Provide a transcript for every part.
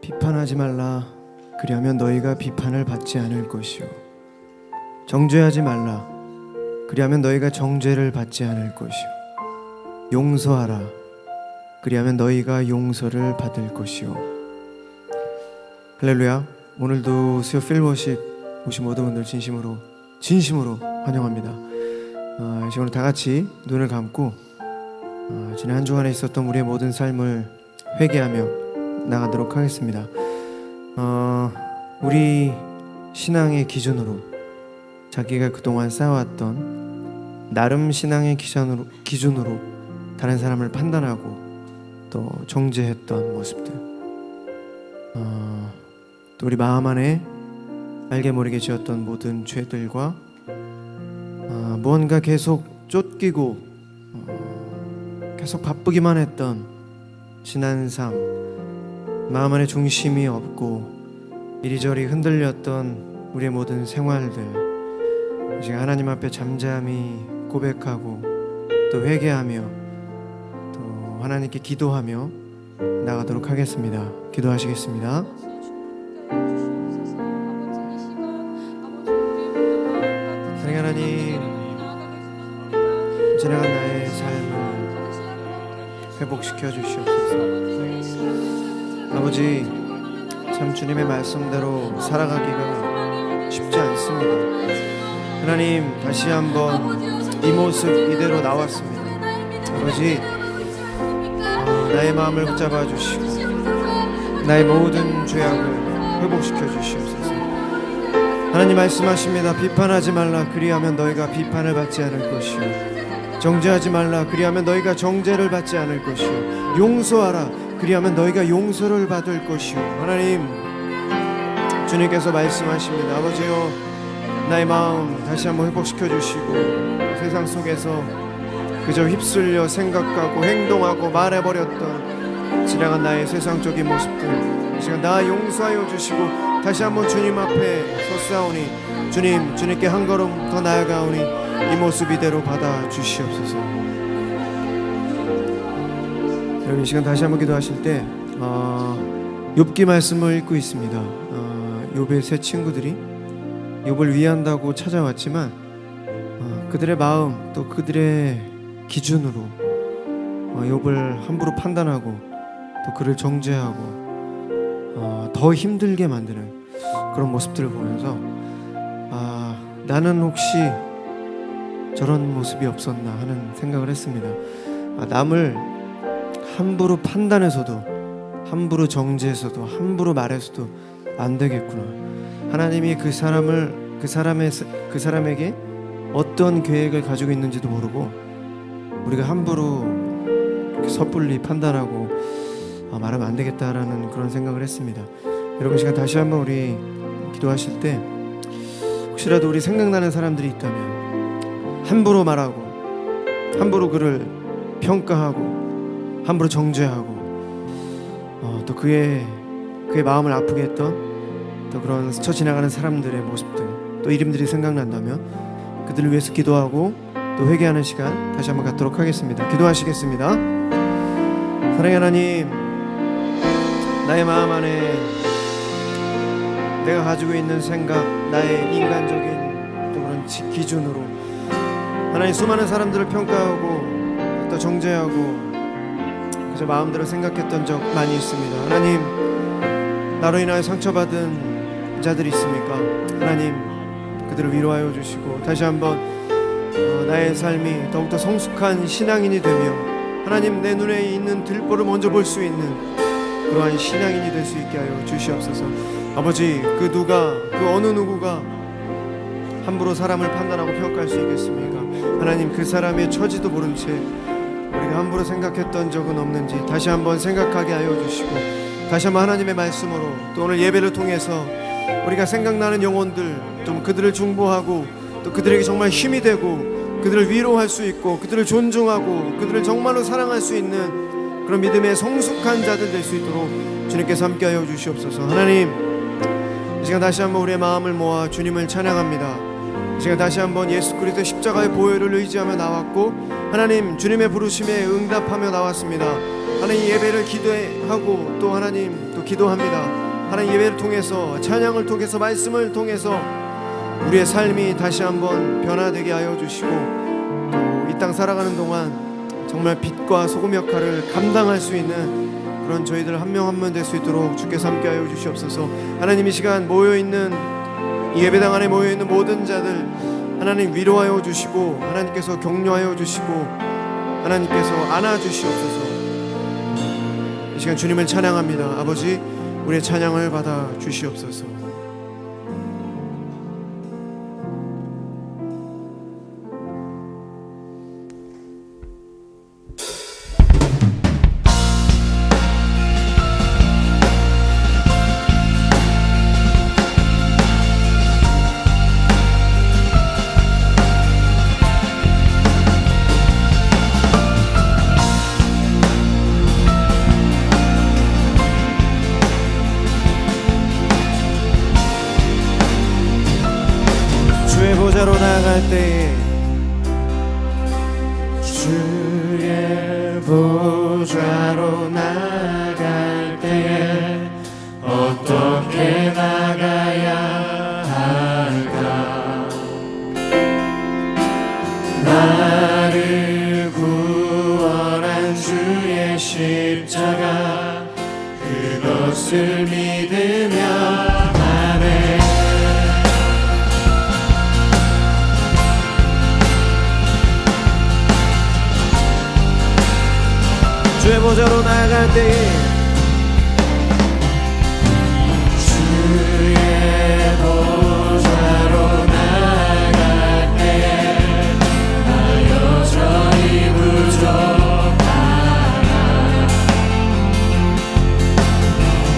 비판하지 말라. 그리하면 너희가 비판을 받지 않을 것이요. 정죄하지 말라. 그리하면 너희가 정죄를 받지 않을 것이요. 용서하라. 그리하면 너희가 용서를 받을 것이요. 할렐루야. 오늘도 수요 필워십 오신 모든 분들 진심으로 환영합니다. 이제 오늘 다 같이 눈을 감고 지난 한 주간에 있었던 우리의 모든 삶을 회개하며 나가도록 하겠습니다. 우리 신앙의 기준으로 자기가 그동안 쌓아왔던 나름 신앙의 기준으로 다른 사람을 판단하고 또 정죄했던 모습들, 또 우리 마음 안에 알게 모르게 지었던 모든 죄들과 무언가 계속 쫓기고 계속 바쁘기만 했던 지난 삶, 마음 안에 중심이 없고 이리저리 흔들렸던 우리의 모든 생활들, 이제 하나님 앞에 잠잠히 고백하고 또 회개하며 또 하나님께 기도하며 나가도록 하겠습니다. 기도하시겠습니다. 사랑하는 하나님, 지나간 나의 삶을 회복시켜 주시옵소서. 아버지, 참 주님의 말씀대로 살아가기가 쉽지 않습니다. 하나님, 다시 한번 이 모습 이대로 나왔습니다. 아버지, 나의 마음을 붙잡아 주시고 나의 모든 죄악을 회복시켜 주시옵소서. 하나님 말씀하십니다. 비판하지 말라. 그리하면 너희가 비판을 받지 않을 것이요. 정죄하지 말라. 그리하면 너희가 정죄를 받지 않을 것이요. 용서하라. 그리하면 너희가 용서를 받을 것이요. 하나님, 주님께서 말씀하십니다. 아버지요, 나의 마음 다시 한번 회복시켜 주시고 세상 속에서 그저 휩쓸려 생각하고 행동하고 말해버렸던 지나간 나의 세상적인 모습들, 이 시간 나 용서하여 주시고 다시 한번 주님 앞에 섰사오니 주님께 한 걸음 더 나아가오니 이 모습 이대로 받아 주시옵소서. 여러분, 이 시간 다시 한번 기도하실 때 욥기 말씀을 읽고 있습니다. 욥의 세 친구들이 욥을 위한다고 찾아왔지만 그들의 마음 또 그들의 기준으로 욥을 함부로 판단하고 또 그를 정죄하고 더 힘들게 만드는 그런 모습들을 보면서 나는 혹시 저런 모습이 없었나 하는 생각을 했습니다. 남을 함부로 판단해서도, 함부로 정죄해서도, 함부로 말해서도 안 되겠구나. 하나님이 그 사람에게 어떤 계획을 가지고 있는지도 모르고 우리가 함부로 섣불리 판단하고 말하면 안 되겠다라는 그런 생각을 했습니다. 여러분, 시간 다시 한번 우리 기도하실 때 혹시라도 우리 생각나는 사람들이 있다면 함부로 말하고 함부로 그를 평가하고 함부로 정죄하고 또 그의 마음을 아프게 했던 또 그런 스쳐 지나가는 사람들의 모습들, 또 이름들이 생각난다면 그들을 위해서 기도하고 또 회개하는 시간 다시 한번 갖도록 하겠습니다. 기도하시겠습니다. 사랑의 하나님, 나의 마음 안에 내가 가지고 있는 생각, 나의 인간적인 또 그런 기준으로 하나님 수많은 사람들을 평가하고 또 정죄하고 그저 마음대로 생각했던 적 많이 있습니다. 하나님, 나로 인하여 상처받은 자들이 있습니까? 하나님, 그들을 위로하여 주시고 다시 한번 나의 삶이 더욱더 성숙한 신앙인이 되며 하나님, 내 눈에 있는 들보를 먼저 볼 수 있는 그러한 신앙인이 될 수 있게 하여 주시옵소서. 아버지, 그 어느 누구가 함부로 사람을 판단하고 평가할 수 있겠습니까? 하나님, 그 사람의 처지도 모른 채 우리가 함부로 생각했던 적은 없는지 다시 한번 생각하게 하여 주시고 다시 한번 하나님의 말씀으로 또 오늘 예배를 통해서 우리가 생각나는 영혼들 좀 그들을 중보하고 또 그들에게 정말 힘이 되고 그들을 위로할 수 있고 그들을 존중하고 그들을 정말로 사랑할 수 있는 그런 믿음의 성숙한 자들 될 수 있도록 주님께서 함께하여 주시옵소서. 하나님, 이 시간 다시 한번 우리의 마음을 모아 주님을 찬양합니다. 이 시간 다시 한번 예수 그리스도의 십자가의 보혈을 의지하며 나왔고 하나님, 주님의 부르심에 응답하며 나왔습니다. 하나님 예배를 기도하고 또 하나님 또 기도합니다. 하나님 예배를 통해서 찬양을 통해서 말씀을 통해서 우리의 삶이 다시 한번 변화되게 하여 주시고 또 이 땅 살아가는 동안 정말 빛과 소금 역할을 감당할 수 있는 그런 저희들 한 명 한 명 될 수 있도록 주께서 함께 하여 주시옵소서. 하나님 이 시간 모여있는 이 예배당 안에 모여있는 모든 자들 하나님 위로하여 주시고 하나님께서 격려하여 주시고 하나님께서 안아주시옵소서. 이 시간 주님을 찬양합니다. 아버지 우리의 찬양을 받아 주시옵소서. 보좌로 나갈 때에 주의 보좌로 나갈 때에 어떻게 나가야 할까? 나를 구원한 주의 십자가 그것을 믿으며 가네. 주의 보좌로 나갈 때에 주의 보좌로 나갈 때에 나 여전히 부족하나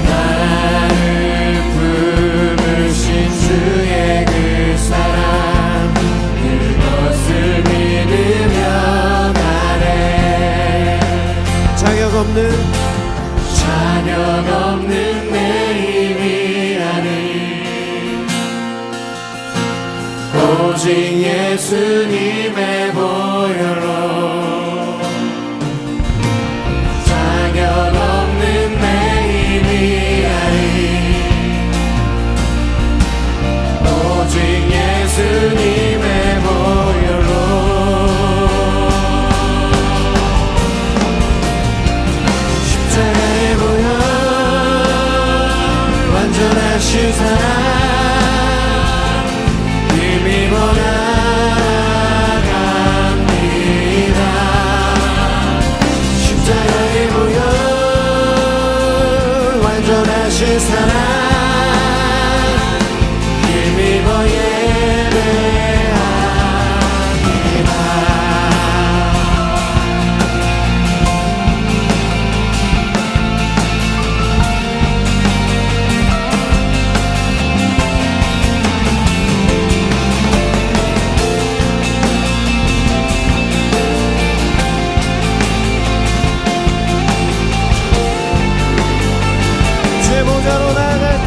나를 품으신 주의 그 사랑 그것을 믿으며 자격 없는 내 힘이 아닌 오직 예수님의 보혈로 자격 없는 내 힘이 아닌 오직 예수님의 보혈로 완전하신 사랑 힘입어 나갑니다. 십자가의 보혈 완전하신 사랑 힘입어 예배합니다. 주의 보좌로 나갈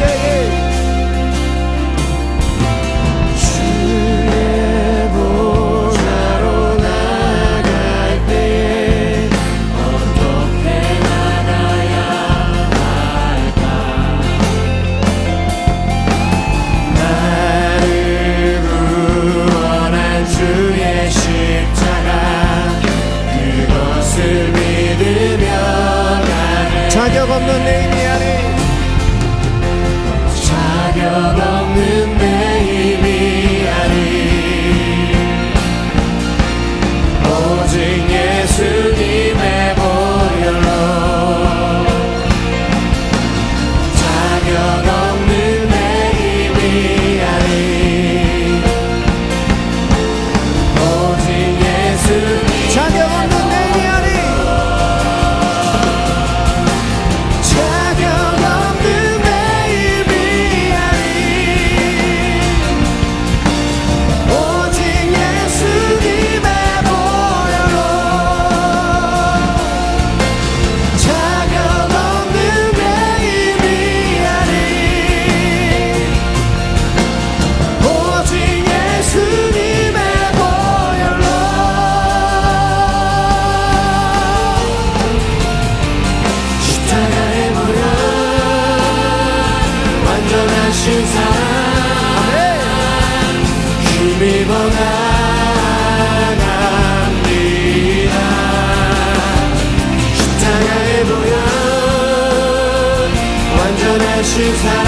완전하신 사랑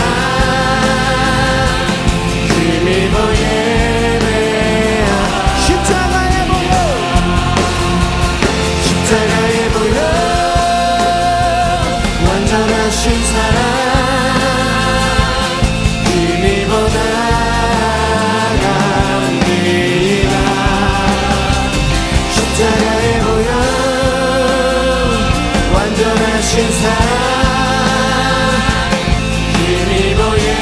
힘입어 예배하 십자가에 보여 완전하신 사랑 힘입어 나갑니다 십자가에 보여 완전하신 사랑 힘입어 예배합니다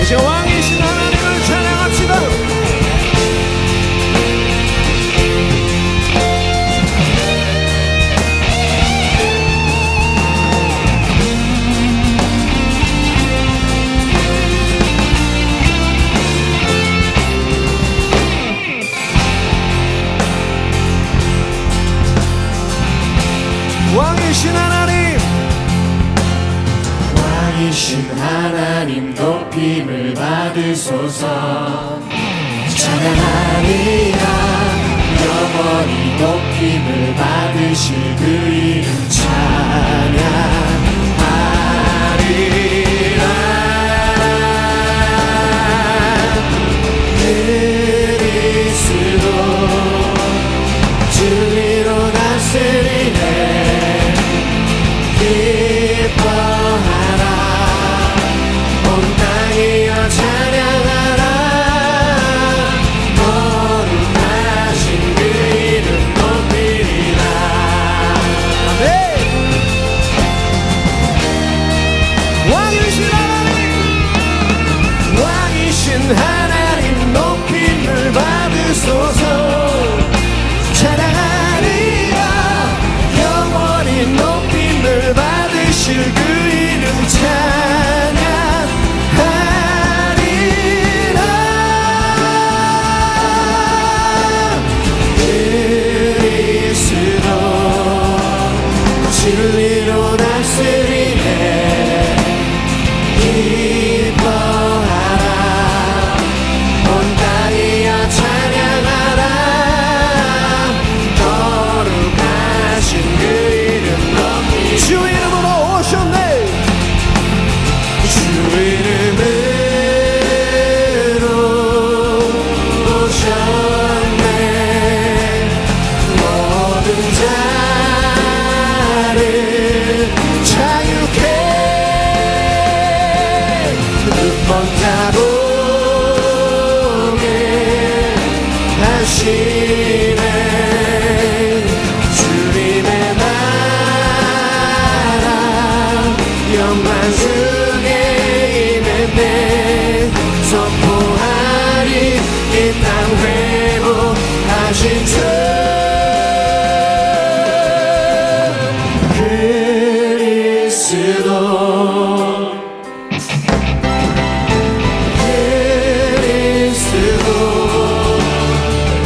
이제 왕이신 하나님을 찬양합시다. 왕이신 하나님 왕이신 하나님 높임을 받으소서 찬양하리라 영원히 높임을 받으실 그 이름 찬양하리라 그리스도 진리로 다스리네 기뻐하라 온 땅이여 찬양하라 거룩하신 그 이름 높이리라 아멘 왕이신 하나님 높임을 받으소서 찬양하리라 영원히 높임을 받으실 그 이름 찬양하리라 그리스도 진리로 다스리네 기뻐하라 온 땅이여 찬양하라 거룩하신 그 이름 높이 주 이름으로 오셨네 주 이름으로 오셨네 모든 자를 자유케 눈먼 자 보게 하시네 주님의 나라 영광 중에 임했네 선포하리 이 땅 회복하신 주 그리스도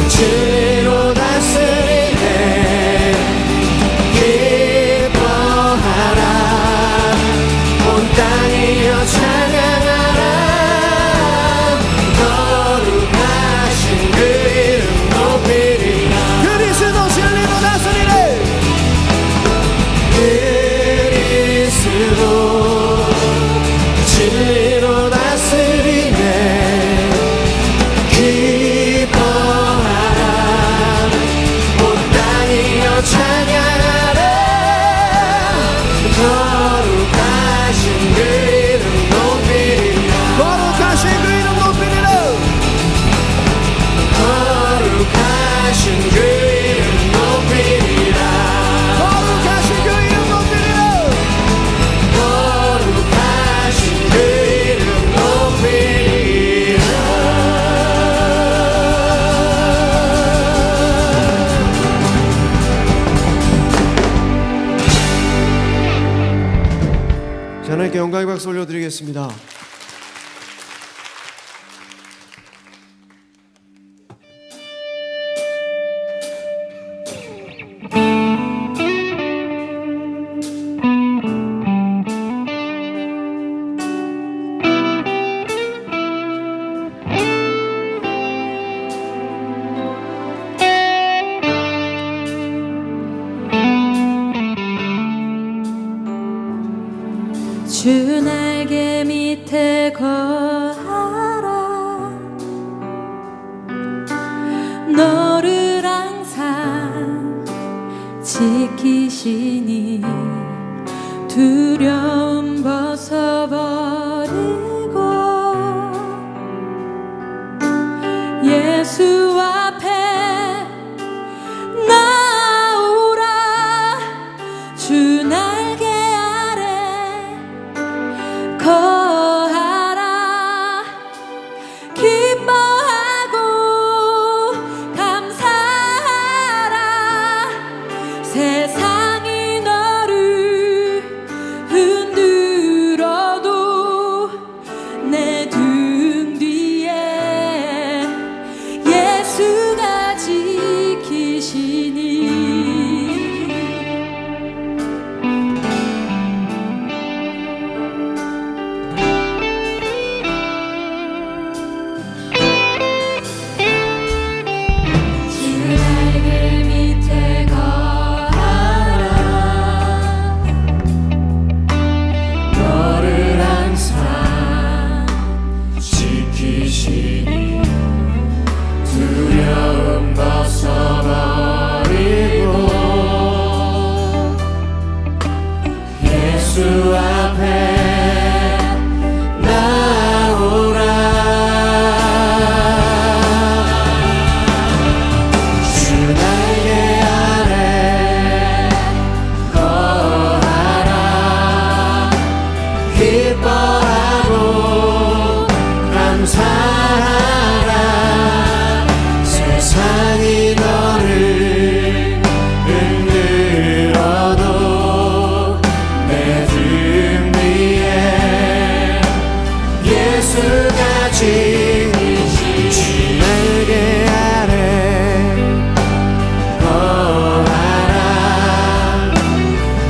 진리로 다스리네 기뻐하라 온 땅이여 찬양하라 거룩하신 그 이름 높이리라 박수 올려드리겠습니다. 주 날개 밑에 거하라 너를 항상 지키시니 두려움 벗어버리고 예수 앞에 나오라 주 날개 거하라 기뻐하고 감사하라 세상이 너를 흔들어도 내 등 뒤에 예수가 지키시니 두려움 벗어버리고 예수 앞에 나오라 주 날개 아래 거하라 기뻐하고 감사하라 세상이 너를 흔들어도 내 등 뒤에 예수가 지키시니 날개 아래 거하라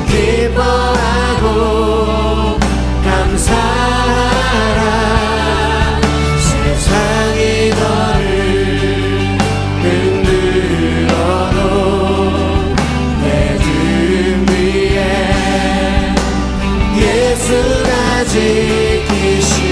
기뻐하고 감사하라 세상이 너를 흔들어도 내 등 위에 예수가 지키시니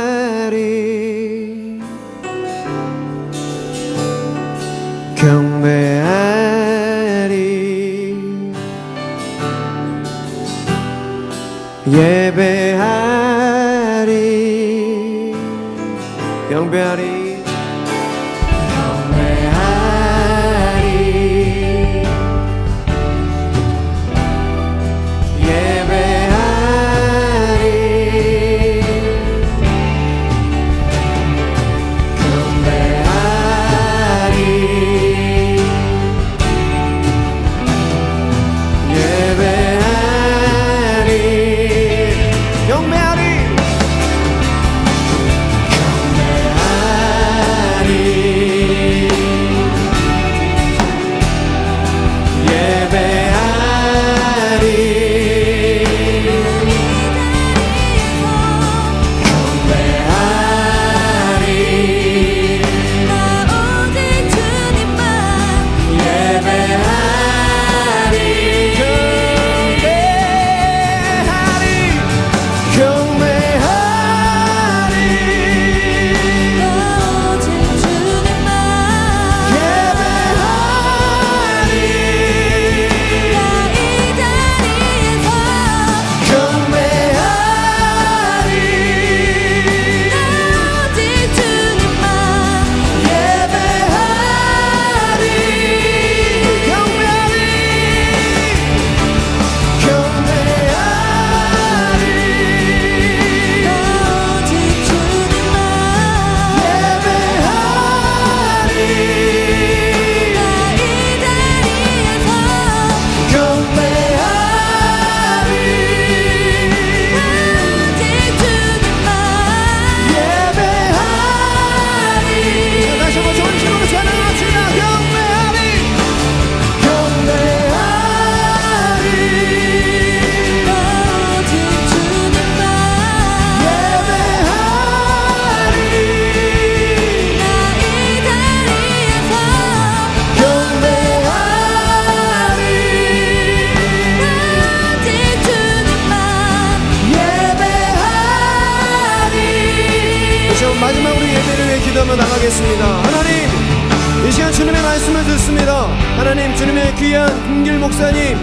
예배하리 경배하리 예배하리 경배하리 경배하리 기도하며 나가겠습니다. 하나님, 이 시간 주님의 말씀을 듣습니다. 하나님, 주님의 귀한 김길 목사님,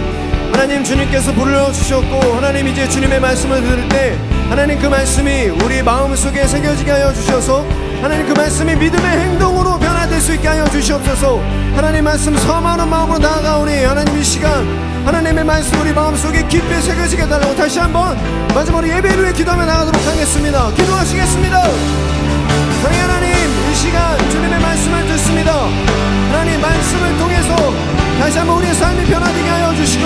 하나님 주님께서 불러주셨고, 하나님 이제 주님의 말씀을 들을 때 하나님 그 말씀이 우리 마음속에 새겨지게 하여 주셔서 하나님 그 말씀이 믿음의 행동으로 변화될 수 있게 하여 주시옵소서. 하나님 말씀 섬하는 마음으로 나아가오니 하나님 이 시간 하나님의 말씀 우리 마음속에 깊이 새겨지게 달라고 다시 한번 마지막으로 예배를 위해 기도하며 나가도록 하겠습니다. 기도하시겠습니다. 사랑의 하나님, 이 시간 주님의 말씀을 듣습니다. 하나님 말씀을 통해서 다시 한번 우리의 삶이 변화되게 하여 주시고,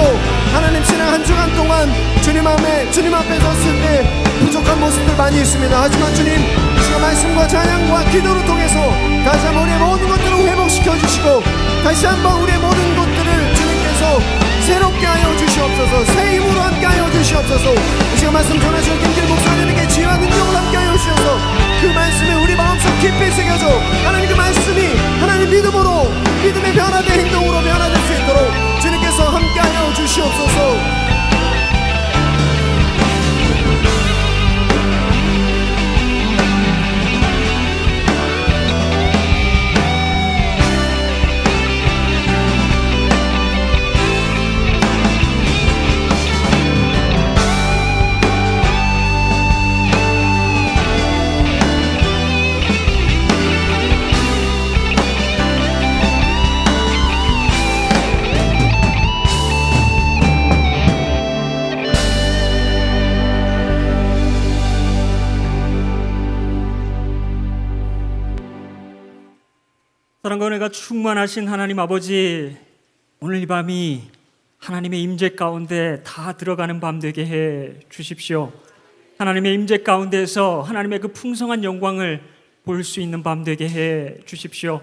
하나님 지난 한 주간 동안 주님 앞에 섰을 때 부족한 모습들 많이 있습니다. 하지만 주님, 이 시간 말씀과 찬양과 기도를 통해서 다시 한번 우리의 모든 것들을 회복시켜 주시고, 다시 한번 우리의 모든 것들을 주님께서 새롭게 하여 주시옵소서. 새 힘으로 함께 하여 주시옵소서. 이 시간 말씀 전하시는 김길 목사님에게 지혜와 능력을 함께 하여 주셔서 그 말씀이 우리 마음속 깊이 새겨져 하나님 그 말씀이 하나님 믿음의 변화된 행동으로 변화될 수 있도록 주님께서 함께 하여 주시옵소서. 사랑과 은혜가 충만하신 하나님 아버지, 오늘 이 밤이 하나님의 임재 가운데 다 들어가는 밤 되게 해 주십시오. 하나님의 임재 가운데서 하나님의 그 풍성한 영광을 볼 수 있는 밤 되게 해 주십시오.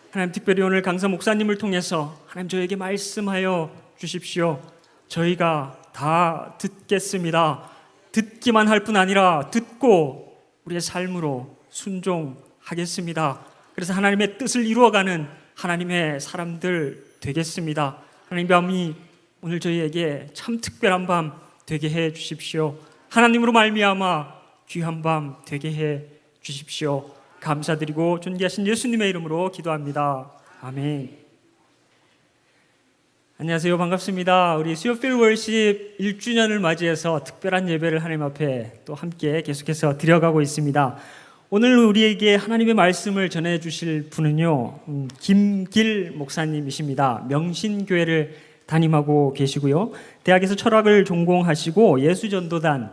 하나님, 특별히 오늘 강사 목사님을 통해서 하나님 저에게 말씀하여 주십시오. 저희가 다 듣겠습니다. 듣기만 할 뿐 아니라 듣고 우리의 삶으로 순종하겠습니다. 그래서 하나님의 뜻을 이루어가는 하나님의 사람들 되겠습니다. 하나님 밤이 오늘 저희에게 참 특별한 밤 되게 해 주십시오. 하나님으로 말미암아 귀한 밤 되게 해 주십시오. 감사드리고 존귀하신 예수님의 이름으로 기도합니다. 아멘. 안녕하세요. 반갑습니다. 우리 수요필 월십 1주년을 맞이해서 특별한 예배를 하나님 앞에 또 함께 계속해서 드려가고 있습니다. 오늘 우리에게 하나님의 말씀을 전해주실 분은요, 김길 목사님이십니다. 명신교회를 담임하고 계시고요, 대학에서 철학을 전공하시고 예수전도단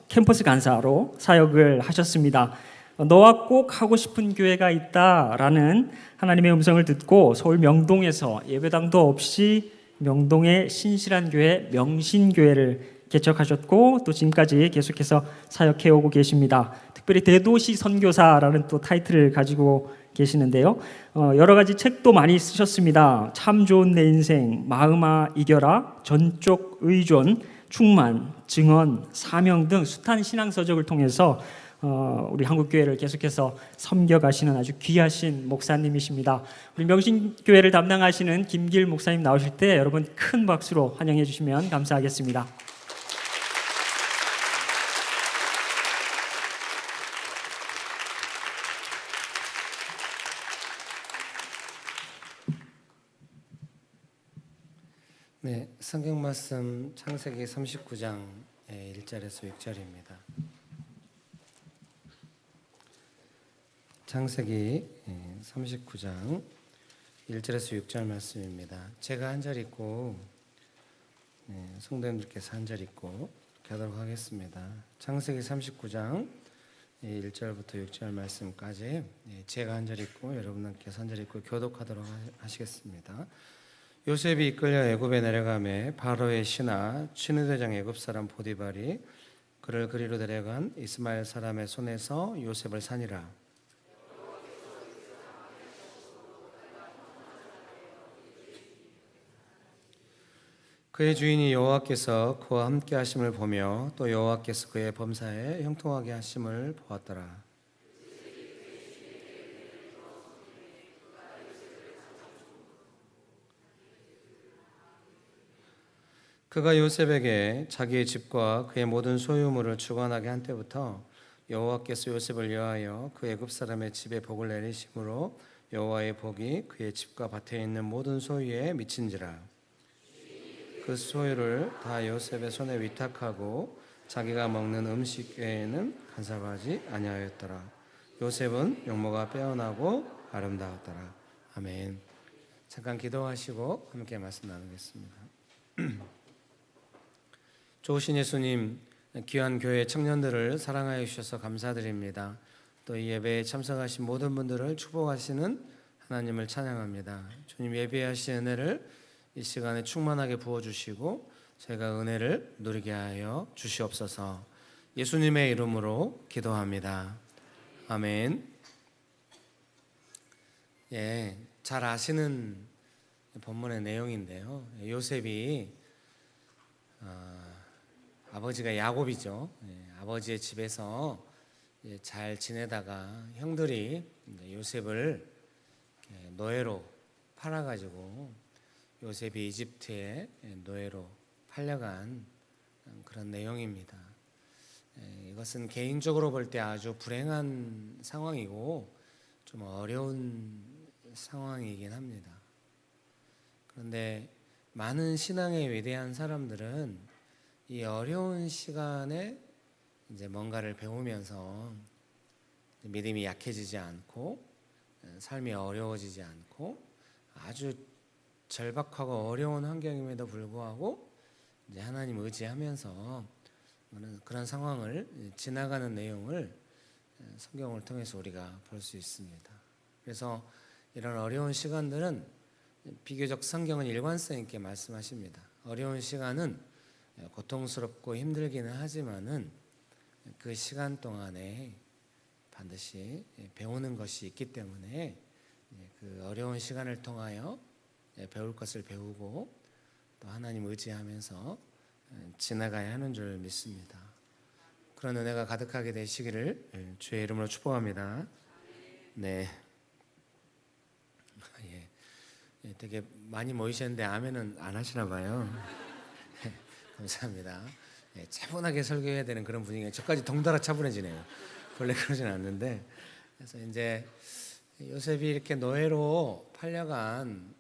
캠퍼스 간사로 사역을 하셨습니다. 너와 꼭 하고 싶은 교회가 있다라는 하나님의 음성을 듣고 서울 명동에서 예배당도 없이 명동의 신실한 교회 명신교회를 개척하셨고 또 지금까지 계속해서 사역해 오고 계십니다. 특별히 대도시 선교사라는 또 타이틀을 가지고 계시는데요, 여러 가지 책도 많이 쓰셨습니다. 참 좋은 내 인생, 마음아 이겨라, 전적 의존, 충만, 증언, 사명 등 숱한 신앙서적을 통해서 우리 한국교회를 계속해서 섬겨가시는 아주 귀하신 목사님이십니다. 우리 명신교회를 담당하시는 김길 목사님 나오실 때 여러분 큰 박수로 환영해 주시면 감사하겠습니다. 네, 성경 말씀 창세기 39장 1절에서 6절입니다. 창세기 39장 1절에서 6절 말씀입니다. 제가 한 절 읽고 성도님들께서 한 절 읽고 이렇게 하도록 하겠습니다. 창세기 39장 1절부터 6절 말씀까지 제가 한 절 읽고 여러분들께서 한 절 읽고 교독하도록 하시겠습니다. 요셉이 이끌려 애굽에 내려가매 바로의 신하 친위대장 애굽 사람 보디발이 그를 그리로 데려간 이스마엘 사람의 손에서 요셉을 산이라. 그의 주인이 여호와께서 그와 함께 하심을 보며 또 여호와께서 그의 범사에 형통하게 하심을 보았더라. 그가 요셉에게 자기의 집과 그의 모든 소유물을 주관하게 한 때부터 여호와께서 요셉을 위하여 그 애굽 사람의 집에 복을 내리심으로 여호와의 복이 그의 집과 밭에 있는 모든 소유에 미친지라. 그 소유를 다 요셉의 손에 위탁하고 자기가 먹는 음식 외에는 간섭하지 아니하였더라. 요셉은 용모가 빼어나고 아름다웠더라. 아멘. 잠깐 기도하시고 함께 말씀 나누겠습니다. 좋으신 예수님, 귀한 교회 청년들을 사랑하여 주셔서 감사드립니다. 또 이 예배에 참석하신 모든 분들을 축복하시는 하나님을 찬양합니다. 주님, 예배하신 은혜를 이 시간에 충만하게 부어주시고 저희가 은혜를 누리게 하여 주시옵소서. 예수님의 이름으로 기도합니다. 아멘. 예, 잘 아시는 본문의 내용인데요. 요셉이 아버지가 야곱이죠. 아버지의 집에서 잘 지내다가 형들이 요셉을 노예로 팔아가지고 요셉이 이집트에 노예로 팔려간 그런 내용입니다. 이것은 개인적으로 볼 때 아주 불행한 상황이고 좀 어려운 상황이긴 합니다. 그런데 많은 신앙의 위대한 사람들은 이 어려운 시간에 이제 뭔가를 배우면서 믿음이 약해지지 않고 삶이 어려워지지 않고 아주 절박하고 어려운 환경임에도 불구하고 이제 하나님 의지하면서 그런 상황을 지나가는 내용을 성경을 통해서 우리가 볼 수 있습니다. 그래서 이런 어려운 시간들은 비교적 성경은 일관성 있게 말씀하십니다. 어려운 시간은 고통스럽고 힘들기는 하지만은 그 시간 동안에 반드시 배우는 것이 있기 때문에 그 어려운 시간을 통하여 배울 것을 배우고 또 하나님 의지하면서 지나가야 하는 줄 믿습니다. 그런 은혜가 가득하게 되시기를 주의 이름으로 축복합니다. 네. 되게 많이 모이셨는데 아멘은 안 하시나 봐요. 감사합니다. 차분하게 설교해야 되는 그런 분위기가 저까지 덩달아 차분해지네요. 원래 그러진 않는데. 그래서 이제 요셉이 이렇게 노예로 팔려간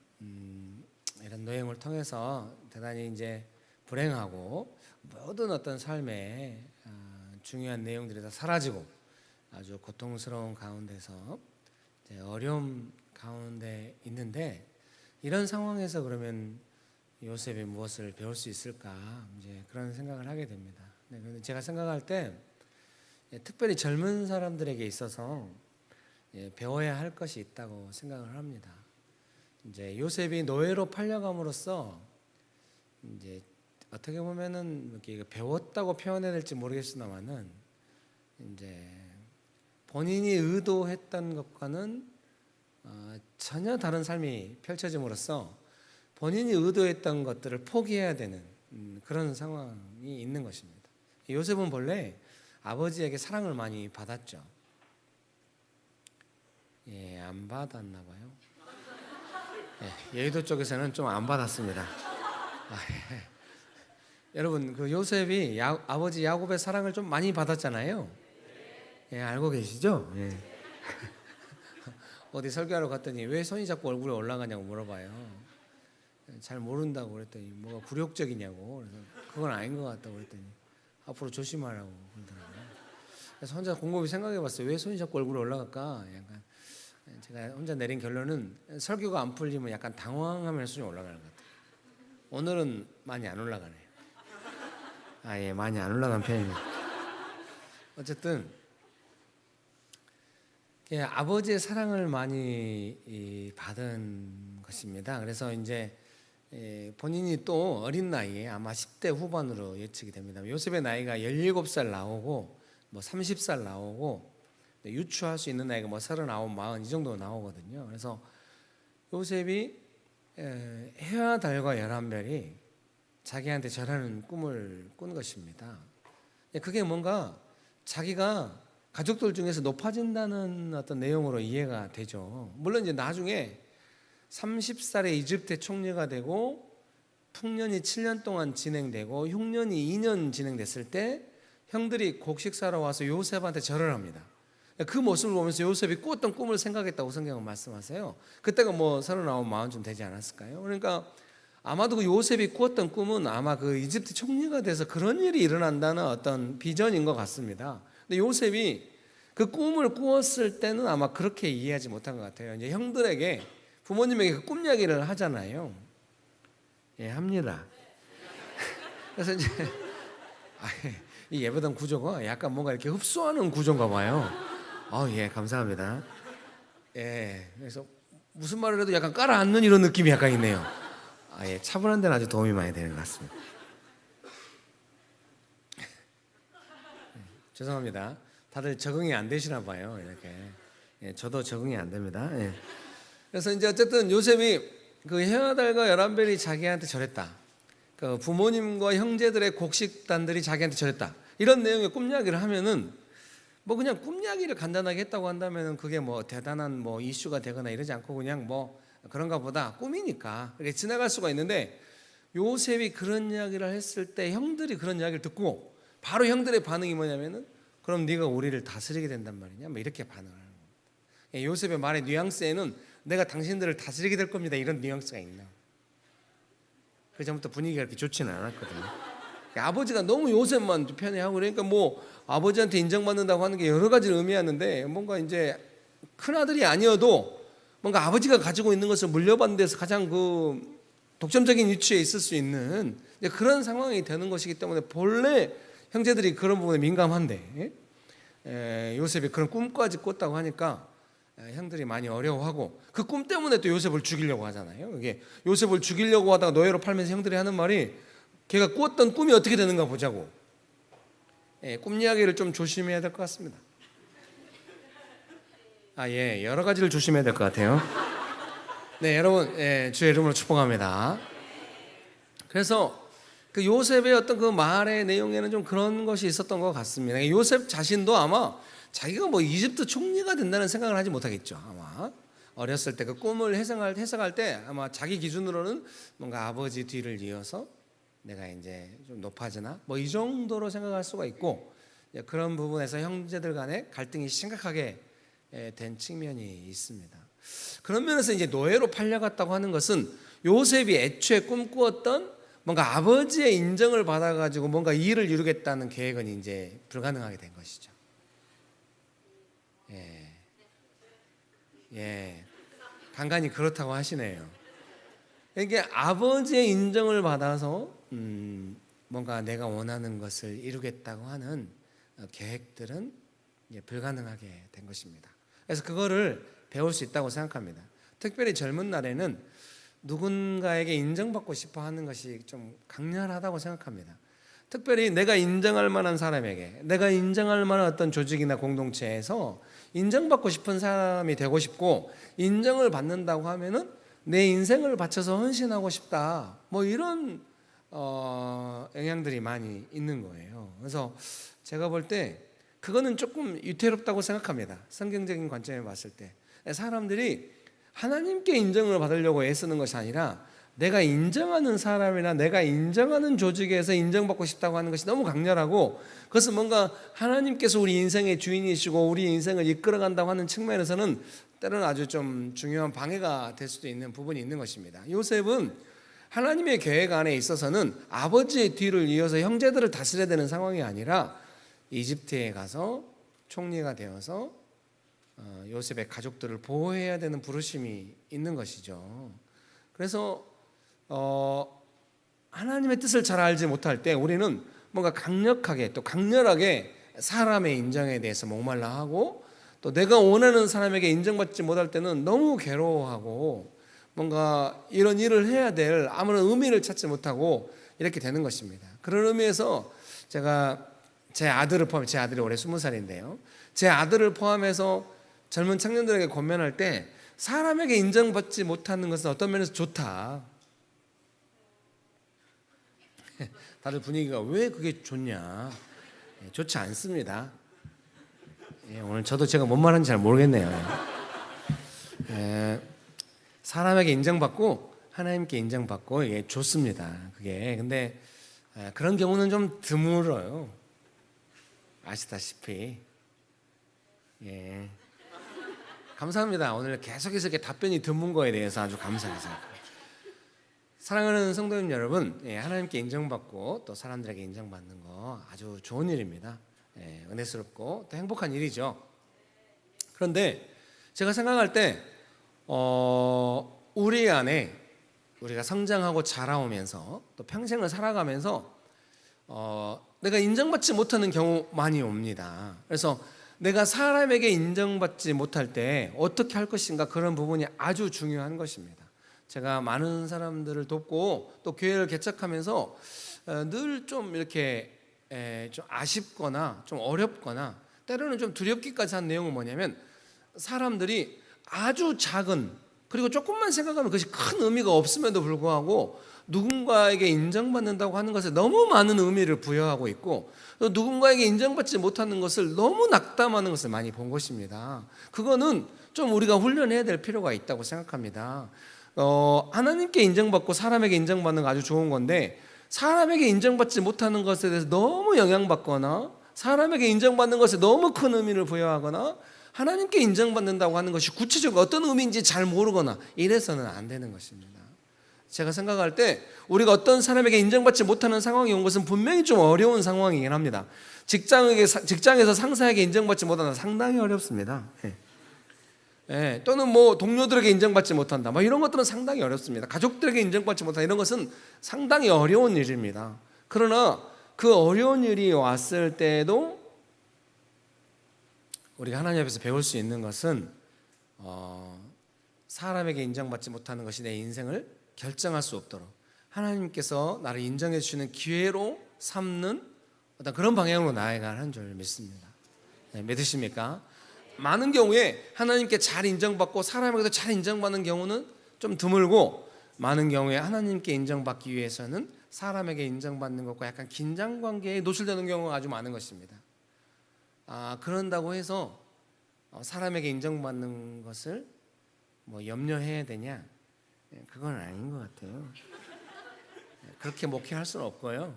이런 노예를 통해서 대단히 이제 불행하고 모든 어떤 삶의 중요한 내용들이 다 사라지고 아주 고통스러운 가운데서 이제 어려움 가운데 있는데 이런 상황에서 그러면 요셉이 무엇을 배울 수 있을까 이제 그런 생각을 하게 됩니다. 그런데 제가 생각할 때 특별히 젊은 사람들에게 있어서 배워야 할 것이 있다고 생각을 합니다. 이제 요셉이 노예로 팔려감으로써 이제 어떻게 보면은 이렇게 배웠다고 표현해야 될지 모르겠으나마는 이제 본인이 의도했던 것과는 전혀 다른 삶이 펼쳐짐으로써 본인이 의도했던 것들을 포기해야 되는 그런 상황이 있는 것입니다. 요셉은 본래 아버지에게 사랑을 많이 받았죠. 안 받았나 봐요. 여의도 쪽에서는 좀 안 받았습니다. 여러분, 그 요셉이 아버지 야곱의 사랑을 좀 많이 받았잖아요. 알고 계시죠? 어디 설교하러 갔더니 왜 손이 자꾸 얼굴에 올라가냐고 물어봐요. 잘 모른다고 그랬더니 뭐가 굴욕적이냐고. 그래서 그건 아닌 것 같다고 그랬더니 앞으로 조심하라고 그러더라고요. 그래서 혼자 곰곰이 생각해봤어요. 왜 손이 자꾸 얼굴에 올라갈까? 약간 제가 혼자 내린 결론은 설교가 안 풀리면 약간 당황하면 손이 올라가는 것 같아요. 오늘은 많이 안 올라가네요. 많이 안 올라간 편입니다. 어쨌든 아버지의 사랑을 많이 받은 것입니다. 그래서 이제 본인이 또 어린 나이에 아마 10대 후반으로 예측이 됩니다. 요셉의 나이가 17살 나오고 뭐 30살 나오고 유추할 수 있는 나이가 뭐 39, 40 이 정도 나오거든요. 그래서 요셉이 해와 달과 11별이 자기한테 절하는 꿈을 꾼 것입니다. 그게 뭔가 자기가 가족들 중에서 높아진다는 어떤 내용으로 이해가 되죠. 물론 이제 나중에 30살에 이집트의 총리가 되고 풍년이 7년 동안 진행되고 흉년이 2년 진행됐을 때 형들이 곡식 사러 와서 요셉한테 절을 합니다. 그 모습을 보면서 요셉이 꾸었던 꿈을 생각했다고 성경은 말씀하세요. 그때가 뭐 39, 40쯤 되지 않았을까요? 그러니까 아마도 그 요셉이 꾸었던 꿈은 아마 그 이집트 총리가 돼서 그런 일이 일어난다는 어떤 비전인 것 같습니다. 근데 요셉이 그 꿈을 꾸었을 때는 아마 그렇게 이해하지 못한 것 같아요. 이제 형들에게, 부모님에게 그 꿈 이야기를 하잖아요. 예, 합니다. 그래서 이제 이 예배당 구조가 약간 뭔가 이렇게 흡수하는 구조인가 봐요. 예, 감사합니다. 예, 그래서 무슨 말을 해도 약간 깔아앉는 이런 느낌이 약간 있네요. 예, 차분한 데는 아주 도움이 많이 되는 것 같습니다. 죄송합니다. 다들 적응이 안 되시나 봐요. 이렇게. 예, 저도 적응이 안 됩니다. 예. 그래서 이제 어쨌든 요셉이 그 헤아달과 열한벨이 자기한테 절했다. 그 부모님과 형제들의 곡식단들이 자기한테 절했다. 이런 내용의 꿈 이야기를 하면은 뭐 그냥 꿈 이야기를 간단하게 했다고 한다면은 그게 뭐 대단한 뭐 이슈가 되거나 이러지 않고 그냥 뭐 그런가 보다, 꿈이니까 이렇게 지나갈 수가 있는데, 요셉이 그런 이야기를 했을 때 형들이 그런 이야기를 듣고 바로 형들의 반응이 뭐냐면은 그럼 네가 우리를 다스리게 된단 말이냐, 뭐 이렇게 반응을 하는 겁니다. 요셉의 말의 뉘앙스에는 내가 당신들을 다스리게 될 겁니다, 이런 뉘앙스가 있나. 그 전부터 분위기가 그렇게 좋지는 않았거든요. 아버지가 너무 요셉만 편애하고 그러니까 뭐 아버지한테 인정받는다고 하는 게 여러 가지를 의미하는데, 뭔가 이제 큰 아들이 아니어도 뭔가 아버지가 가지고 있는 것을 물려받는 데서 가장 그 독점적인 위치에 있을 수 있는 그런 상황이 되는 것이기 때문에 본래 형제들이 그런 부분에 민감한데, 요셉이 그런 꿈까지 꿨다고 하니까 형들이 많이 어려워하고, 그 꿈 때문에 또 요셉을 죽이려고 하잖아요. 이게 요셉을 죽이려고 하다가 노예로 팔면서 형들이 하는 말이 걔가 꾸었던 꿈이 어떻게 되는가 보자고. 꿈 이야기를 좀 조심해야 될 것 같습니다. 예, 여러 가지를 조심해야 될 것 같아요. 네, 여러분, 주의 이름으로 축복합니다. 그래서 그 요셉의 어떤 그 말의 내용에는 좀 그런 것이 있었던 것 같습니다. 요셉 자신도 아마 자기가 뭐 이집트 총리가 된다는 생각을 하지 못하겠죠. 아마 어렸을 때 그 꿈을 해석할 때 아마 자기 기준으로는 뭔가 아버지 뒤를 이어서 내가 이제 좀 높아지나 뭐 이 정도로 생각할 수가 있고, 그런 부분에서 형제들 간에 갈등이 심각하게 된 측면이 있습니다. 그런 면에서 이제 노예로 팔려갔다고 하는 것은 요셉이 애초에 꿈꾸었던 뭔가 아버지의 인정을 받아가지고 뭔가 일을 이루겠다는 계획은 이제 불가능하게 된 것이죠. 간간히 그렇다고 하시네요. 이게 아버지의 인정을 받아서 뭔가 내가 원하는 것을 이루겠다고 하는 계획들은 불가능하게 된 것입니다. 그래서 그거를 배울 수 있다고 생각합니다. 특별히 젊은 날에는 누군가에게 인정받고 싶어 하는 것이 좀 강렬하다고 생각합니다. 특별히 내가 인정할 만한 사람에게, 내가 인정할 만한 어떤 조직이나 공동체에서 인정받고 싶은 사람이 되고 싶고, 인정을 받는다고 하면은 내 인생을 바쳐서 헌신하고 싶다, 뭐 이런 영향들이 많이 있는 거예요. 그래서 제가 볼 때 그거는 조금 유태롭다고 생각합니다. 성경적인 관점에 봤을 때 사람들이 하나님께 인정을 받으려고 애쓰는 것이 아니라 내가 인정하는 사람이나 내가 인정하는 조직에서 인정받고 싶다고 하는 것이 너무 강렬하고, 그것은 뭔가 하나님께서 우리 인생의 주인이시고 우리 인생을 이끌어간다고 하는 측면에서는 때로는 아주 좀 중요한 방해가 될 수도 있는 부분이 있는 것입니다. 요셉은 하나님의 계획 안에 있어서는 아버지의 뒤를 이어서 형제들을 다스려야 되는 상황이 아니라 이집트에 가서 총리가 되어서 요셉의 가족들을 보호해야 되는 부르심이 있는 것이죠. 그래서 하나님의 뜻을 잘 알지 못할 때 우리는 뭔가 강력하게 또 강렬하게 사람의 인정에 대해서 목말라 하고, 또 내가 원하는 사람에게 인정받지 못할 때는 너무 괴로워하고 뭔가 이런 일을 해야 될 아무런 의미를 찾지 못하고 이렇게 되는 것입니다. 그런 의미에서 제가 제 아들을 포함해, 제 아들이 올해 20살인데요, 제 아들을 포함해서 젊은 청년들에게 권면할 때 사람에게 인정받지 못하는 것은 어떤 면에서 좋다. 다들 분위기가 왜 그게 좋냐? 좋지 않습니다. 오늘 저도 제가 뭔 말하는지 잘 모르겠네요. 사람에게 인정받고 하나님께 인정받고 좋습니다. 그게 근데 그런 경우는 좀 드물어요. 아시다시피 예 감사합니다. 오늘 계속해서 이렇게 답변이 드문 거에 대해서 아주 감사해서. 사랑하는 성도님 여러분, 하나님께 인정받고 또 사람들에게 인정받는 거 아주 좋은 일입니다. 은혜스럽고 또 행복한 일이죠. 그런데 제가 생각할 때 우리 안에 우리가 성장하고 자라오면서 또 평생을 살아가면서 내가 인정받지 못하는 경우 많이 옵니다. 그래서 내가 사람에게 인정받지 못할 때 어떻게 할 것인가, 그런 부분이 아주 중요한 것입니다. 제가 많은 사람들을 돕고 또 교회를 개척하면서 늘 좀 이렇게 좀 아쉽거나 좀 어렵거나 때로는 좀 두렵기까지 한 내용은 뭐냐면, 사람들이 아주 작은, 그리고 조금만 생각하면 그것이 큰 의미가 없음에도 불구하고 누군가에게 인정받는다고 하는 것에 너무 많은 의미를 부여하고 있고, 또 누군가에게 인정받지 못하는 것을 너무 낙담하는 것을 많이 본 것입니다. 그거는 좀 우리가 훈련해야 될 필요가 있다고 생각합니다. 하나님께 인정받고 사람에게 인정받는 거 아주 좋은 건데, 사람에게 인정받지 못하는 것에 대해서 너무 영향받거나 사람에게 인정받는 것에 너무 큰 의미를 부여하거나 하나님께 인정받는다고 하는 것이 구체적으로 어떤 의미인지 잘 모르거나 이래서는 안 되는 것입니다. 제가 생각할 때 우리가 어떤 사람에게 인정받지 못하는 상황이 온 것은 분명히 좀 어려운 상황이긴 합니다. 직장에서 상사에게 인정받지 못한다, 상당히 어렵습니다. 또는 뭐 동료들에게 인정받지 못한다, 뭐 이런 것들은 상당히 어렵습니다. 가족들에게 인정받지 못한다, 이런 것은 상당히 어려운 일입니다. 그러나 그 어려운 일이 왔을 때도 우리가 하나님 앞에서 배울 수 있는 것은 사람에게 인정받지 못하는 것이 내 인생을 결정할 수 없도록 하나님께서 나를 인정해 주시는 기회로 삼는 어떤 그런 방향으로 나아가는 줄 믿습니다. 믿으십니까? 많은 경우에 하나님께 잘 인정받고 사람에게도 잘 인정받는 경우는 좀 드물고, 많은 경우에 하나님께 인정받기 위해서는 사람에게 인정받는 것과 약간 긴장관계에 노출되는 경우가 아주 많은 것입니다. 그런다고 해서 사람에게 인정받는 것을 뭐 염려해야 되냐? 그건 아닌 것 같아요. 그렇게 목회할 수는 없고요.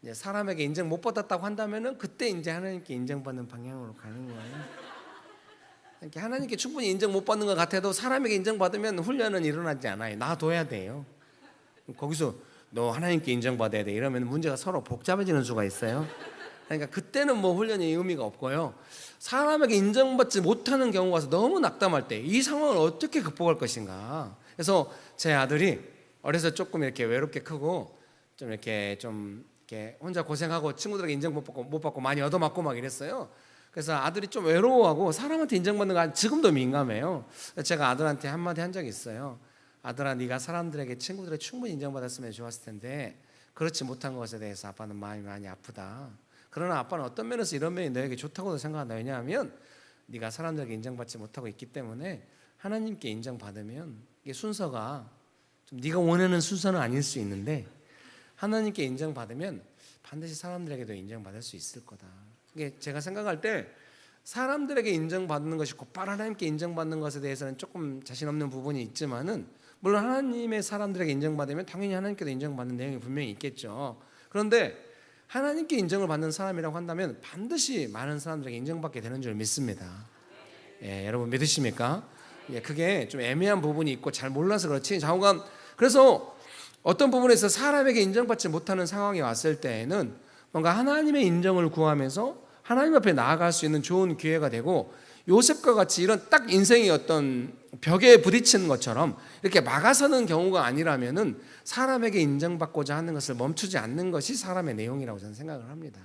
이제 사람에게 인정 못 받았다고 한다면은 그때 이제 하나님께 인정받는 방향으로 가는 거예요. 이렇게 하나님께 충분히 인정 못 받는 것 같아도 사람에게 인정받으면 훈련은 일어나지 않아요. 놔둬야 돼요. 거기서 너 하나님께 인정받아야 돼 이러면 문제가 서로 복잡해지는 수가 있어요. 그러니까 그때는 뭐 훈련이 의미가 없고요. 사람에게 인정받지 못하는 경우가 와서 너무 낙담할 때 이 상황을 어떻게 극복할 것인가. 그래서 제 아들이 어려서 조금 이렇게 외롭게 크고 좀 이렇게 혼자 고생하고 친구들에게 인정 못 받고 많이 얻어맞고 막 이랬어요. 그래서 아들이 좀 외로워하고 사람한테 인정받는 거 지금도 민감해요. 제가 아들한테 한마디 한 적이 있어요. 아들아, 네가 사람들에게 친구들에게 충분히 인정받았으면 좋았을 텐데 그렇지 못한 것에 대해서 아빠는 마음이 많이 아프다. 그러나 아빠는 어떤 면에서 이런 면이 너에게 좋다고도 생각한다. 왜냐하면 네가 사람들에게 인정받지 못하고 있기 때문에 하나님께 인정받으면 이게 순서가 좀 네가 원하는 순서는 아닐 수 있는데 하나님께 인정받으면 반드시 사람들에게도 인정받을 수 있을 거다. 이게 제가 생각할 때 사람들에게 인정받는 것이 곧바로 하나님께 인정받는 것에 대해서는 조금 자신 없는 부분이 있지만은, 물론 하나님의 사람들에게 인정받으면 당연히 하나님께도 인정받는 내용이 분명히 있겠죠. 그런데 하나님께 인정을 받는 사람이라고 한다면 반드시 많은 사람들에게 인정받게 되는 줄 믿습니다. 여러분 믿으십니까? 그게 좀 애매한 부분이 있고 잘 몰라서 그렇지, 좌우간 그래서 어떤 부분에서 사람에게 인정받지 못하는 상황이 왔을 때에는 뭔가 하나님의 인정을 구하면서 하나님 앞에 나아갈 수 있는 좋은 기회가 되고, 요셉과 같이 이런 딱 인생이 어떤 벽에 부딪히는 것처럼 이렇게 막아서는 경우가 아니라면은 사람에게 인정받고자 하는 것을 멈추지 않는 것이 사람의 내용이라고 저는 생각을 합니다.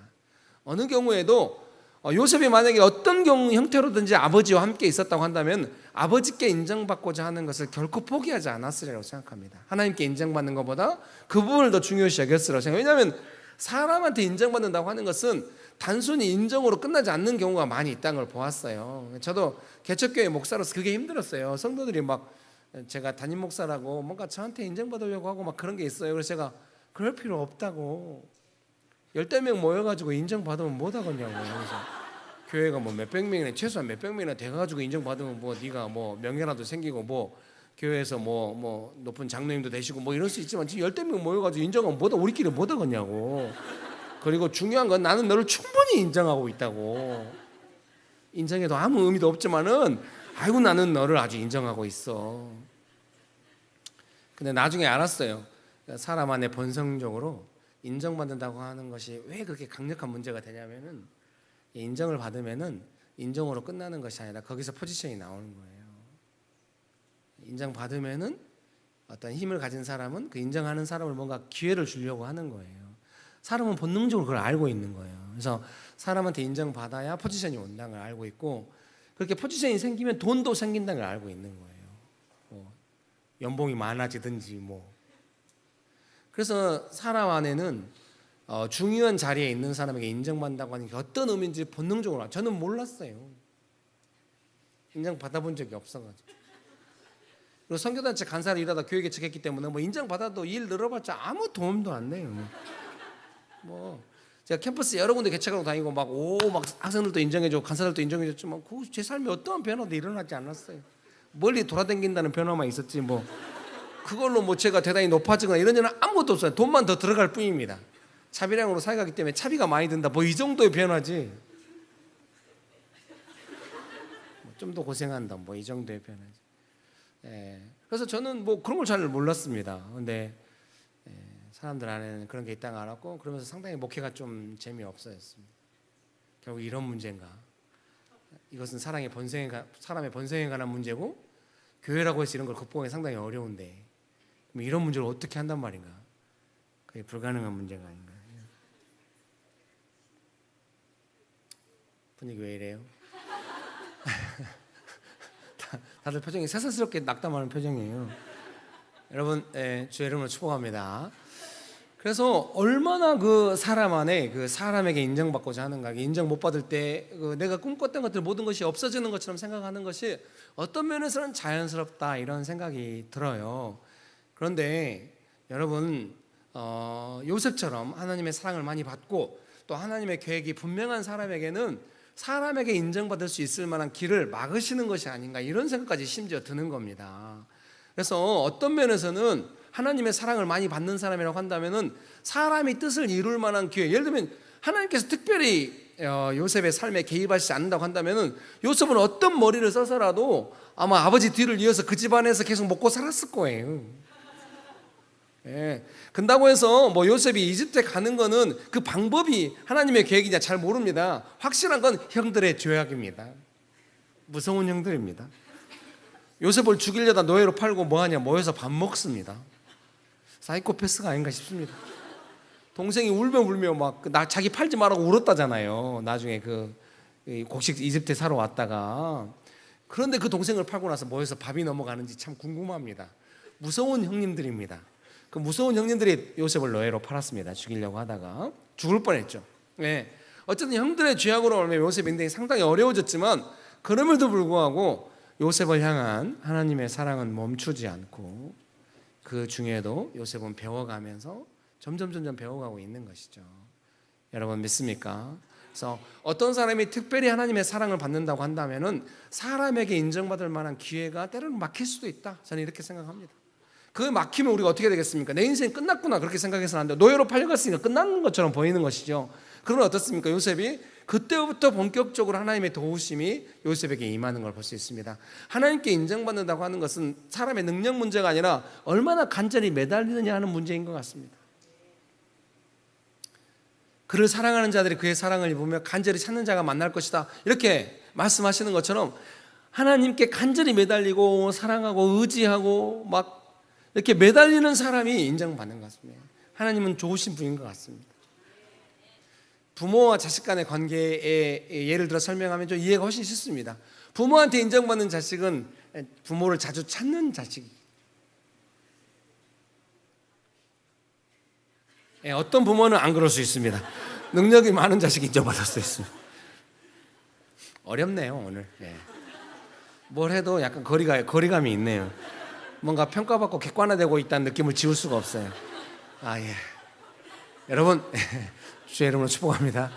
어느 경우에도 요셉이 만약에 어떤 경우 형태로든지 아버지와 함께 있었다고 한다면 아버지께 인정받고자 하는 것을 결코 포기하지 않았으리라고 생각합니다. 하나님께 인정받는 것보다 그 부분을 더 중요시 여겼으리라고 생각해요. 왜냐하면 사람한테 인정받는다고 하는 것은 단순히 인정으로 끝나지 않는 경우가 많이 있다는 걸 보았어요. 저도 개척교회 목사로서 그게 힘들었어요. 성도들이 막 제가 담임 목사라고 뭔가 저한테 인정받으려고 하고 막 그런 게 있어요. 그래서 제가 그럴 필요 없다고, 10명 모여가지고 인정받으면 못 하겠냐고. 그래서 교회가 뭐 몇백 명이나, 최소한 몇백 명이나 돼가지고 인정받으면 뭐 네가 뭐 명예라도 생기고 뭐 교회에서 뭐 높은 장로님도 되시고 뭐 이럴 수 있지만 지금 10명 모여가지고 인정하면 우리끼리 못 하겠냐고. 그리고 중요한 건 나는 너를 충분히 인정하고 있다고. 인정해도 아무 의미도 없지만은 아이고 나는 너를 아주 인정하고 있어. 근데 나중에 알았어요. 사람 안에 본성적으로 인정받는다고 하는 것이 왜 그렇게 강력한 문제가 되냐면은 인정을 받으면은 인정으로 끝나는 것이 아니라 거기서 포지션이 나오는 거예요. 인정받으면은 어떤 힘을 가진 사람은 그 인정하는 사람을 뭔가 기회를 주려고 하는 거예요. 사람은 본능적으로 그걸 알고 있는 거예요. 그래서 사람한테 인정받아야 포지션이 온다는 걸 알고 있고, 그렇게 포지션이 생기면 돈도 생긴다는 걸 알고 있는 거예요. 뭐 연봉이 많아지든지 뭐. 그래서 사람 안에는 중요한 자리에 있는 사람에게 인정받는다고 하는 게 어떤 의미인지 본능적으로 알아요. 저는 몰랐어요. 인정받아본 적이 없어가지고. 그리고 선교단체 간사로 일하다 교회 개척했기 때문에 뭐 인정받아도 일 늘어봤자 아무 도움도 안 돼요. 뭐 제가 캠퍼스 여러 군데 개척하고 다니고 막 학생들도 인정해주고 간사들도 인정해줬지만 제 삶에 어떠한 변화도 일어나지 않았어요. 멀리 돌아다닌다는 변화만 있었지 뭐 그걸로 뭐 제가 대단히 높아지거나 이런 일은 아무것도 없어요. 돈만 더 들어갈 뿐입니다. 차비량으로 살아가기 때문에 차비가 많이 든다 뭐 이 정도의 변화지. 좀 더 고생한다 뭐 이 정도의 변화지. 그래서 저는 뭐 그런 걸 잘 몰랐습니다. 근데 사람들 안에는 그런 게 있다는 걸 알았고, 그러면서 상당히 목회가 좀 재미없어졌습니다. 결국 이런 문제인가? 이것은 사람의 본성에 관한 문제고, 교회라고 해서 이런 걸 극복하기 상당히 어려운데 그럼 이런 문제를 어떻게 한단 말인가? 그게 불가능한 문제가 아닌가? 분위기 왜 이래요? 다들 표정이 새삼스럽게 낙담하는 표정이에요. 여러분, 주의 이름으로 축복합니다. 그래서 얼마나 그 사람 안에 그 사람에게 인정받고자 하는가, 인정 못 받을 때 내가 꿈꿨던 것들 모든 것이 없어지는 것처럼 생각하는 것이 어떤 면에서는 자연스럽다 이런 생각이 들어요. 그런데 여러분, 요셉처럼 하나님의 사랑을 많이 받고 또 하나님의 계획이 분명한 사람에게는 사람에게 인정받을 수 있을 만한 길을 막으시는 것이 아닌가 이런 생각까지 심지어 드는 겁니다. 그래서 어떤 면에서는 하나님의 사랑을 많이 받는 사람이라고 한다면은 사람이 뜻을 이룰 만한 기회, 예를 들면 하나님께서 특별히 요셉의 삶에 개입하시지 않는다고 한다면은 요셉은 어떤 머리를 써서라도 아마 아버지 뒤를 이어서 그 집안에서 계속 먹고 살았을 거예요. 근다고 해서 뭐 요셉이 이집트에 가는 거는 그 방법이 하나님의 계획이냐 잘 모릅니다. 확실한 건 형들의 죄악입니다. 무서운 형들입니다. 요셉을 죽이려다 노예로 팔고 뭐하냐, 모여서 밥 먹습니다. 사이코패스가 아닌가 싶습니다. 동생이 울며 막 자기 팔지 말라고 울었다잖아요. 나중에 그 곡식 이집트에 사러 왔다가. 그런데 그 동생을 팔고 나서 모여서 밥이 넘어가는지 참 궁금합니다. 무서운 형님들입니다. 그 무서운 형님들이 요셉을 노예로 팔았습니다. 죽이려고 하다가 죽을 뻔했죠. 어쨌든 형들의 죄악으로 인해 요셉의 인생이 상당히 어려워졌지만 그럼에도 불구하고 요셉을 향한 하나님의 사랑은 멈추지 않고 그 중에도 요셉은 배워가면서 점점 배워가고 있는 것이죠. 여러분 믿습니까? 그래서 어떤 사람이 특별히 하나님의 사랑을 받는다고 한다면은 사람에게 인정받을 만한 기회가 때로는 막힐 수도 있다. 저는 이렇게 생각합니다. 그 막히면 우리가 어떻게 되겠습니까? 내 인생 끝났구나 그렇게 생각해서는 안 돼요. 노예로 팔려갔으니까 끝난 것처럼 보이는 것이죠. 그러면 어떻습니까? 요셉이 그때부터 본격적으로 하나님의 도우심이 요셉에게 임하는 걸 볼 수 있습니다. 하나님께 인정받는다고 하는 것은 사람의 능력 문제가 아니라 얼마나 간절히 매달리느냐 하는 문제인 것 같습니다. 그를 사랑하는 자들이 그의 사랑을 입으며 간절히 찾는 자가 만날 것이다 이렇게 말씀하시는 것처럼 하나님께 간절히 매달리고 사랑하고 의지하고 막 이렇게 매달리는 사람이 인정받는 것 같습니다. 하나님은 좋으신 분인 것 같습니다. 부모와 자식 간의 관계에 예를 들어 설명하면 좀 이해가 훨씬 쉽습니다. 부모한테 인정받는 자식은 부모를 자주 찾는 자식이. 어떤 부모는 안 그럴 수 있습니다. 능력이 많은 자식이 인정받을 수 있습니다. 어렵네요 오늘. 뭘 해도 약간 거리감이 있네요. 뭔가 평가받고 객관화되고 있다는 느낌을 지울 수가 없어요. 여러분 주의 이름으로 축복합니다.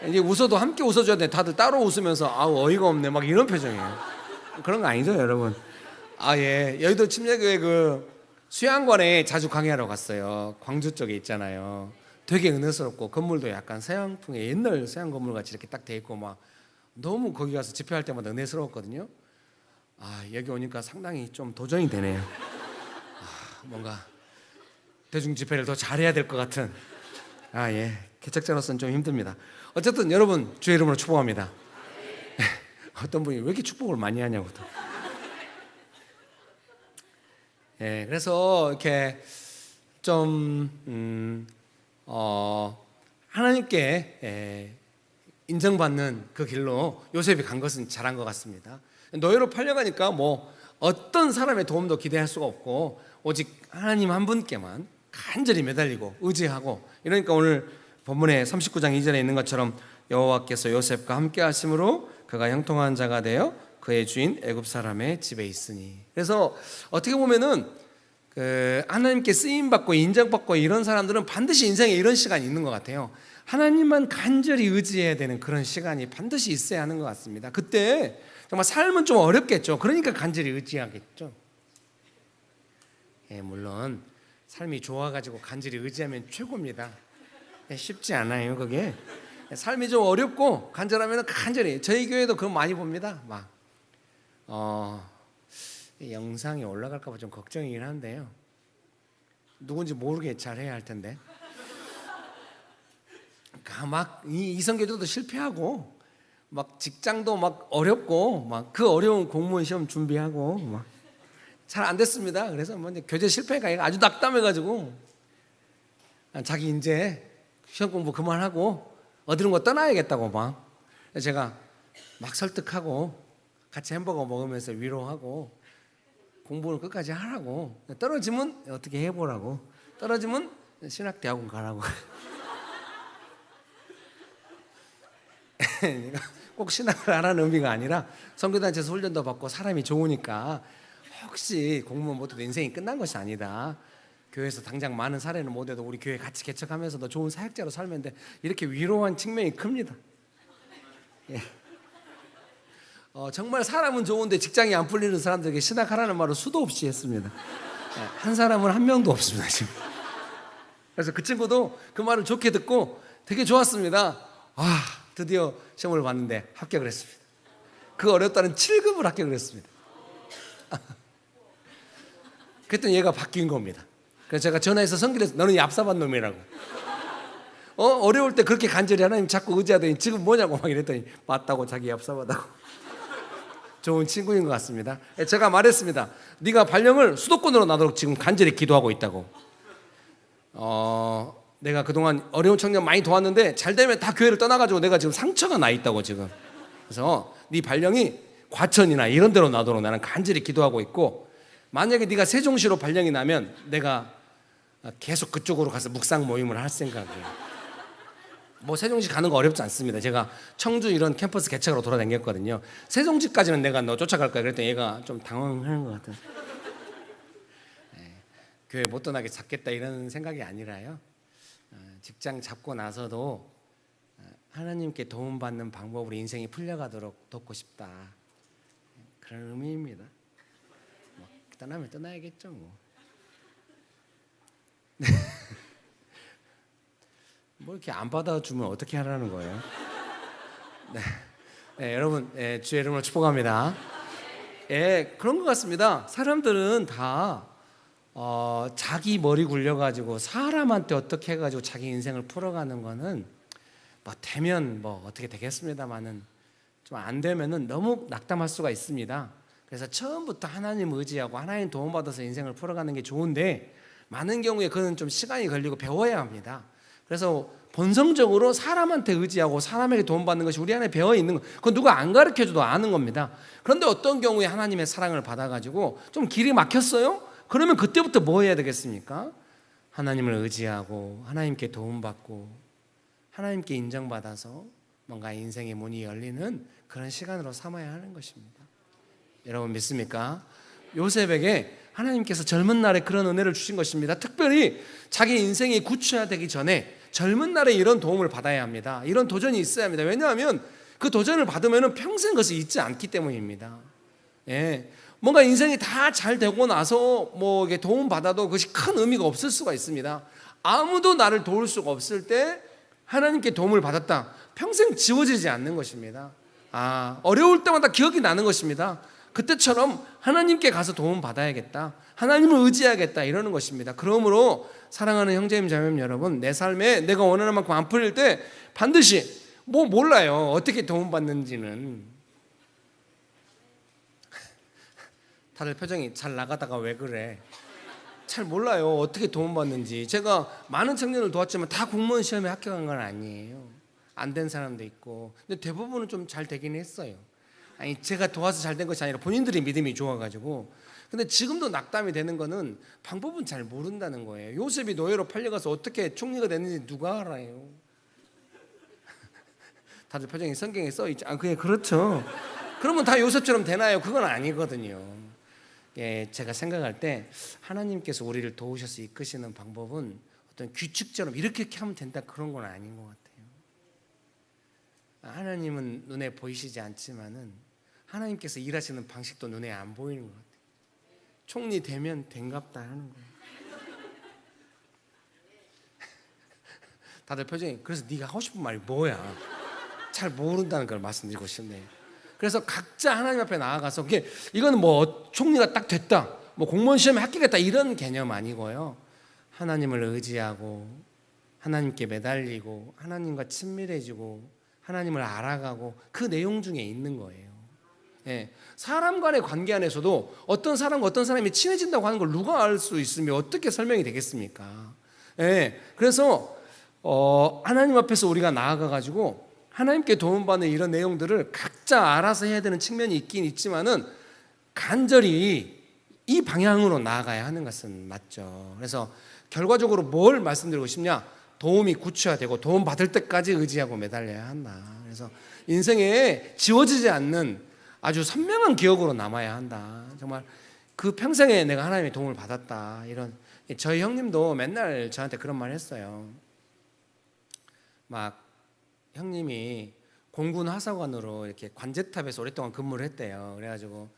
이제 웃어도 함께 웃어줘야 돼. 다들 따로 웃으면서 어이가 없네 막 이런 표정이에요. 그런 거 아니죠 여러분? 여의도 침례교회 그 수양관에 자주 강의하러 갔어요. 광주 쪽에 있잖아요. 되게 은혜스럽고 건물도 약간 서양풍의 옛날 서양 건물 같이 이렇게 딱 돼 있고 막 너무 거기 가서 집회할 때마다 은혜스러웠거든요. 여기 오니까 상당히 좀 도전이 되네요. 뭔가 대중 집회를 더 잘해야 될 것 같은 개척자로서는 좀 힘듭니다. 어쨌든 여러분 주의 이름으로 축복합니다. 어떤 분이 왜 이렇게 축복을 많이 하냐고 또. 그래서 이렇게 좀 하나님께 인정받는 그 길로 요셉이 간 것은 잘한 것 같습니다. 노예로 팔려가니까 뭐 어떤 사람의 도움도 기대할 수가 없고 오직 하나님 한 분께만 간절히 매달리고 의지하고, 이러니까 오늘 본문의 39장 2절에 있는 것처럼 여호와께서 요셉과 함께 하심으로 그가 형통한 자가 되어 그의 주인 애굽 사람의 집에 있으니. 그래서 어떻게 보면은 하나님께 쓰임 받고 인정받고 이런 사람들은 반드시 인생에 이런 시간이 있는 것 같아요. 하나님만 간절히 의지해야 되는 그런 시간이 반드시 있어야 하는 것 같습니다. 그때 정말 삶은 좀 어렵겠죠. 그러니까 간절히 의지하겠죠. 물론 삶이 좋아가지고 간절히 의지하면 최고입니다. 쉽지 않아요 그게. 삶이 좀 어렵고 간절하면 간절히, 저희 교회도 그거 많이 봅니다. 막 영상이 올라갈까 봐 좀 걱정이긴 한데요. 누군지 모르게 잘해야 할 텐데. 막 이성교도도 실패하고 막 직장도 막 어렵고 막 그 어려운 공무원 시험 준비하고 막 잘 안 됐습니다. 그래서 뭐 이제 교재 실패가 아주 낙담해가지고 자기 이제 시험 공부 그만하고 어디론 거 떠나야겠다고 막 제가 막 설득하고 같이 햄버거 먹으면서 위로하고 공부를 끝까지 하라고, 떨어지면 어떻게 해보라고, 떨어지면 신학대학원 가라고. 꼭 신학을 하라는 의미가 아니라 선교단체에서 훈련도 받고 사람이 좋으니까 혹시 공무원 못해도 인생이 끝난 것이 아니다. 교회에서 당장 많은 사례는 못해도 우리 교회 같이 개척하면서 더 좋은 사역자로 살면 돼. 이렇게 위로한 측면이 큽니다. 정말 사람은 좋은데 직장이 안 풀리는 사람들에게 신학하라는 말을 수도 없이 했습니다. 한 사람은 한 명도 없습니다 지금. 그래서 그 친구도 그 말을 좋게 듣고 되게 좋았습니다. 드디어 시험을 봤는데 합격을 했습니다. 그 어렵다는 7급을 합격을 했습니다. 그랬더니 얘가 바뀐 겁니다. 그래서 제가 전화해서 성길에서 너는 얍삽한 놈이라고. 어려울 때 그렇게 간절히 하나님 자꾸 의지하더니 지금 뭐냐고 막 이랬더니 맞다고, 자기 얍삽하다고. 좋은 친구인 것 같습니다. 제가 말했습니다. 네가 발령을 수도권으로 나도록 지금 간절히 기도하고 있다고. 내가 그동안 어려운 청년 많이 도왔는데 잘 되면 다 교회를 떠나가지고 내가 지금 상처가 나 있다고 지금. 그래서 네 발령이 과천이나 이런 데로 나도록 나는 간절히 기도하고 있고, 만약에 네가 세종시로 발령이 나면 내가 계속 그쪽으로 가서 묵상 모임을 할 생각이에요. 뭐 세종시 가는 거 어렵지 않습니다. 제가 청주 이런 캠퍼스 개척으로 돌아다녔거든요. 세종시까지는 내가 너 쫓아갈 거야. 그랬더니 얘가 좀 당황하는 것 같아요. 교회 못 떠나게 잡겠다 이런 생각이 아니라요. 직장 잡고 나서도 하나님께 도움받는 방법으로 인생이 풀려가도록 돕고 싶다. 그런 의미입니다. 떠나면 떠나야겠죠 뭐. 뭐 이렇게 안 받아주면 어떻게 하라는 거예요? 여러분 주의 이름으로 축복합니다. 그런 것 같습니다. 사람들은 다 자기 머리 굴려가지고 사람한테 어떻게 해가지고 자기 인생을 풀어가는 거는 뭐 되면 뭐 어떻게 되겠습니다만은 좀 안 되면은 너무 낙담할 수가 있습니다. 그래서 처음부터 하나님 의지하고 하나님 도움받아서 인생을 풀어가는 게 좋은데, 많은 경우에 그건 좀 시간이 걸리고 배워야 합니다. 그래서 본성적으로 사람한테 의지하고 사람에게 도움받는 것이 우리 안에 배어 있는 거, 그건 누가 안 가르쳐줘도 아는 겁니다. 그런데 어떤 경우에 하나님의 사랑을 받아가지고 좀 길이 막혔어요? 그러면 그때부터 뭐 해야 되겠습니까? 하나님을 의지하고 하나님께 도움받고 하나님께 인정받아서 뭔가 인생의 문이 열리는 그런 시간으로 삼아야 하는 것입니다. 여러분 믿습니까? 요셉에게 하나님께서 젊은 날에 그런 은혜를 주신 것입니다. 특별히 자기 인생이 구체화되기 전에 젊은 날에 이런 도움을 받아야 합니다. 이런 도전이 있어야 합니다. 왜냐하면 그 도전을 받으면 평생 그것이 있지 않기 때문입니다. 뭔가 인생이 다 잘 되고 나서 뭐 이게 도움 받아도 그것이 큰 의미가 없을 수가 있습니다. 아무도 나를 도울 수가 없을 때 하나님께 도움을 받았다. 평생 지워지지 않는 것입니다. 어려울 때마다 기억이 나는 것입니다. 그때처럼 하나님께 가서 도움 받아야겠다. 하나님을 의지해야겠다. 이러는 것입니다. 그러므로 사랑하는 형제님 자매님 여러분, 내 삶에 내가 원하는 만큼 안 풀릴 때 반드시 몰라요. 어떻게 도움 받는지는. 다들 표정이 잘 나가다가 왜 그래? 잘 몰라요. 어떻게 도움 받는지. 제가 많은 청년을 도왔지만 다 공무원 시험에 합격한 건 아니에요. 안 된 사람도 있고. 근데 대부분은 좀 잘 되긴 했어요. 아니, 제가 도와서 잘 된 것이 아니라 본인들이 믿음이 좋아가지고. 근데 지금도 낙담이 되는 거는 방법은 잘 모른다는 거예요. 요셉이 노예로 팔려가서 어떻게 총리가 됐는지 누가 알아요? 다들 표정이 성경에 써있죠. 그게 그렇죠. 그러면 다 요셉처럼 되나요? 그건 아니거든요. 예, 제가 생각할 때 하나님께서 우리를 도우셔서 이끄시는 방법은 어떤 규칙처럼 이렇게 하면 된다 그런 건 아닌 것 같아요. 하나님은 눈에 보이시지 않지만은 하나님께서 일하시는 방식도 눈에 안 보이는 것 같아요. 총리 되면 된갑다 하는 거예요. 다들 표정이 그래서 네가 하고 싶은 말이 뭐야? 잘 모른다는 걸 말씀드리고 싶네요. 그래서 각자 하나님 앞에 나아가서 이거는 총리가 딱 됐다, 공무원 시험에 합격했다 이런 개념 아니고요. 하나님을 의지하고 하나님께 매달리고 하나님과 친밀해지고 하나님을 알아가고 그 내용 중에 있는 거예요. 예, 사람 간의 관계 안에서도 어떤 사람과 어떤 사람이 친해진다고 하는 걸 누가 알 수 있으며 어떻게 설명이 되겠습니까? 예, 그래서 하나님 앞에서 우리가 나아가가지고 하나님께 도움받는 이런 내용들을 각자 알아서 해야 되는 측면이 있긴 있지만은 간절히 이 방향으로 나아가야 하는 것은 맞죠. 그래서 결과적으로 뭘 말씀드리고 싶냐? 도움이 구체화되고 도움 받을 때까지 의지하고 매달려야 한다. 그래서 인생에 지워지지 않는 아주 선명한 기억으로 남아야 한다. 정말 그 평생에 내가 하나님의 도움을 받았다. 이런 저희 형님도 맨날 저한테 그런 말 했어요. 막 형님이 공군 하사관으로 이렇게 관제탑에서 오랫동안 근무를 했대요. 그래가지고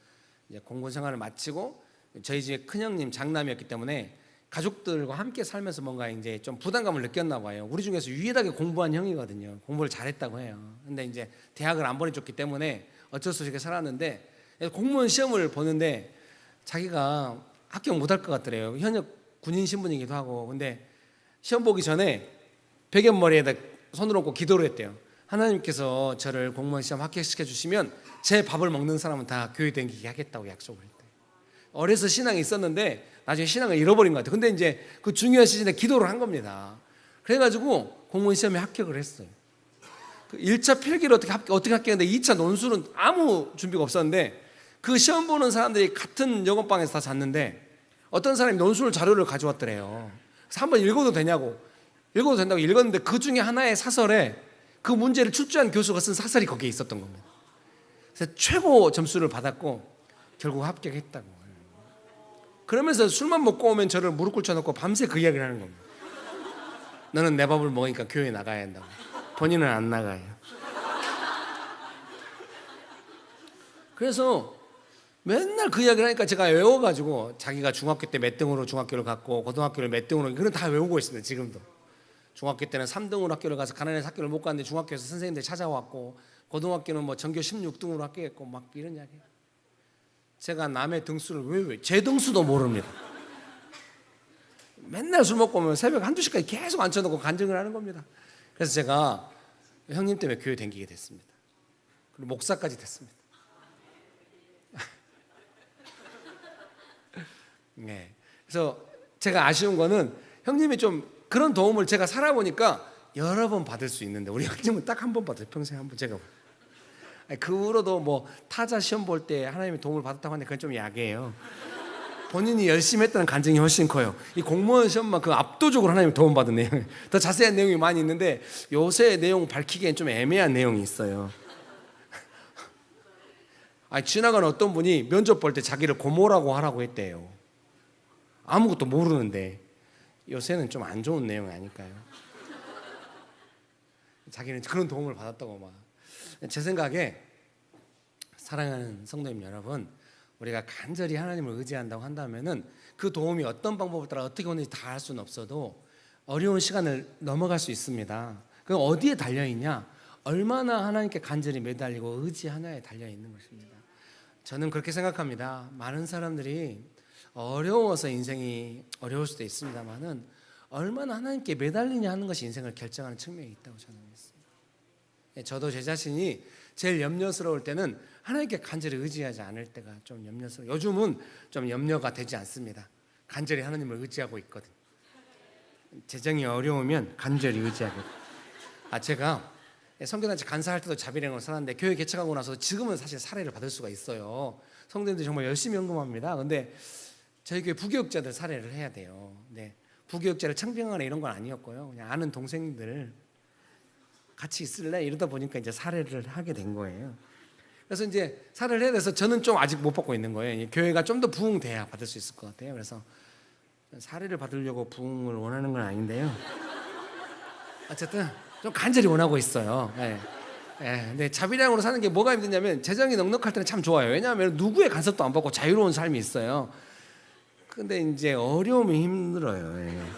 이제 공군 생활을 마치고 저희 집에 큰 형님 장남이었기 때문에 가족들과 함께 살면서 뭔가 이제 좀 부담감을 느꼈나 봐요. 우리 중에서 유일하게 공부한 형이거든요. 공부를 잘했다고 해요. 근데 이제 대학을 안 보내줬기 때문에 어쩔 수 없이 이렇게 살았는데 공무원 시험을 보는데 자기가 합격 못할 것 같더래요. 현역 군인 신분이기도 하고. 근데 시험 보기 전에 베갯머리에다 손을 얹고 기도를 했대요. 하나님께서 저를 공무원 시험 합격시켜 주시면 제 밥을 먹는 사람은 다 교회 다니게 하겠다고 약속을 했대요. 어려서 신앙이 있었는데 나중에 신앙을 잃어버린 것 같아요. 근데 이제 그 중요한 시즌에 기도를 한 겁니다. 그래가지고 공무원 시험에 합격을 했어요. 그 1차 필기를 어떻게 합격했는데 2차 논술은 아무 준비가 없었는데 그 시험 보는 사람들이 같은 여건방에서 다 잤는데 어떤 사람이 논술 자료를 가져왔더래요. 그래서 한번 읽어도 되냐고, 읽어도 된다고 읽었는데 그 중에 하나의 사설에 그 문제를 출제한 교수가 쓴 사설이 거기에 있었던 겁니다. 그래서 최고 점수를 받았고 결국 합격했다고. 그러면서 술만 먹고 오면 저를 무릎 꿇혀놓고 밤새 그 이야기를 하는 겁니다. 너는 내 밥을 먹으니까 교회에 나가야 한다고. 본인은 안 나가요. 그래서 맨날 그 이야기를 하니까 제가 외워가지고 자기가 중학교 때 몇 등으로 중학교를 갔고 고등학교를 몇 등으로, 그건 다 외우고 있습니다. 지금도. 중학교 때는 3등으로 학교를 가서 가난해서 학교를 못 갔는데 중학교에서 선생님들이 찾아왔고, 고등학교는 전교 16등으로 합격했고 막 이런 이야기. 제가 남의 등수를 왜 제 등수도 모릅니다. 맨날 술 먹고 오면 새벽 1-2시까지 계속 앉혀놓고 간증을 하는 겁니다. 그래서 제가 형님 때문에 교회 다니게 됐습니다. 그리고 목사까지 됐습니다. 네. 그래서 제가 아쉬운 거는 형님이 좀 그런 도움을 제가 살아보니까 여러 번 받을 수 있는데 우리 형님은 딱 한 번 받아요. 평생에 한 번. 제가 그 후로도 타자 시험 볼 때 하나님의 도움을 받았다고 하는데 그건 좀 야해요. 본인이 열심히 했다는 간증이 훨씬 커요. 이 공무원 시험만 그 압도적으로 하나님의 도움 받은 내용, 더 자세한 내용이 많이 있는데 요새 내용 밝히기엔 좀 애매한 내용이 있어요. 지나가는 어떤 분이 면접 볼 때 자기를 고모라고 하라고 했대요. 아무것도 모르는데. 요새는 좀 안 좋은 내용 아닐까요? 자기는 그런 도움을 받았다고 막. 제 생각에 사랑하는 성도님 여러분, 우리가 간절히 하나님을 의지한다고 한다면은 그 도움이 어떤 방법을 따라 어떻게 오는지 다 알 수는 없어도 어려운 시간을 넘어갈 수 있습니다. 그 어디에 달려 있냐? 얼마나 하나님께 간절히 매달리고 의지하냐에 달려 있는 것입니다. 저는 그렇게 생각합니다. 많은 사람들이 어려워서 인생이 어려울 수도 있습니다만은 얼마나 하나님께 매달리냐 하는 것이 인생을 결정하는 측면이 있다고 저는 믿습니다. 저도 제 자신이 제일 염려스러울 때는 하나님께 간절히 의지하지 않을 때가 좀 염려스러워요. 요즘은 좀 염려가 되지 않습니다. 간절히 하나님을 의지하고 있거든요. 재정이 어려우면 간절히 의지하고. 제가 성교단체 간사할 때도 자비령으로 살았는데 교회 개척하고 나서 지금은 사실 사례를 받을 수가 있어요. 성도님들이 정말 열심히 헌금합니다. 근데 저희 교회 부교육자들 사례를 해야 돼요. 네, 부교육자를 청빙하거나 이런 건 아니었고요. 그냥 아는 동생들 같이 있을래? 이러다 보니까 이제 사례를 하게 된 거예요. 그래서 이제 사례를 해야 돼서 저는 좀 아직 못 받고 있는 거예요. 교회가 좀 더 부흥돼야 받을 수 있을 것 같아요. 그래서 사례를 받으려고 부흥을 원하는 건 아닌데요. 어쨌든 좀 간절히 원하고 있어요. 근데 자비량으로 사는 게 뭐가 힘드냐면 재정이 넉넉할 때는 참 좋아요. 왜냐하면 누구의 간섭도 안 받고 자유로운 삶이 있어요. 근데 이제 어려움이 힘들어요.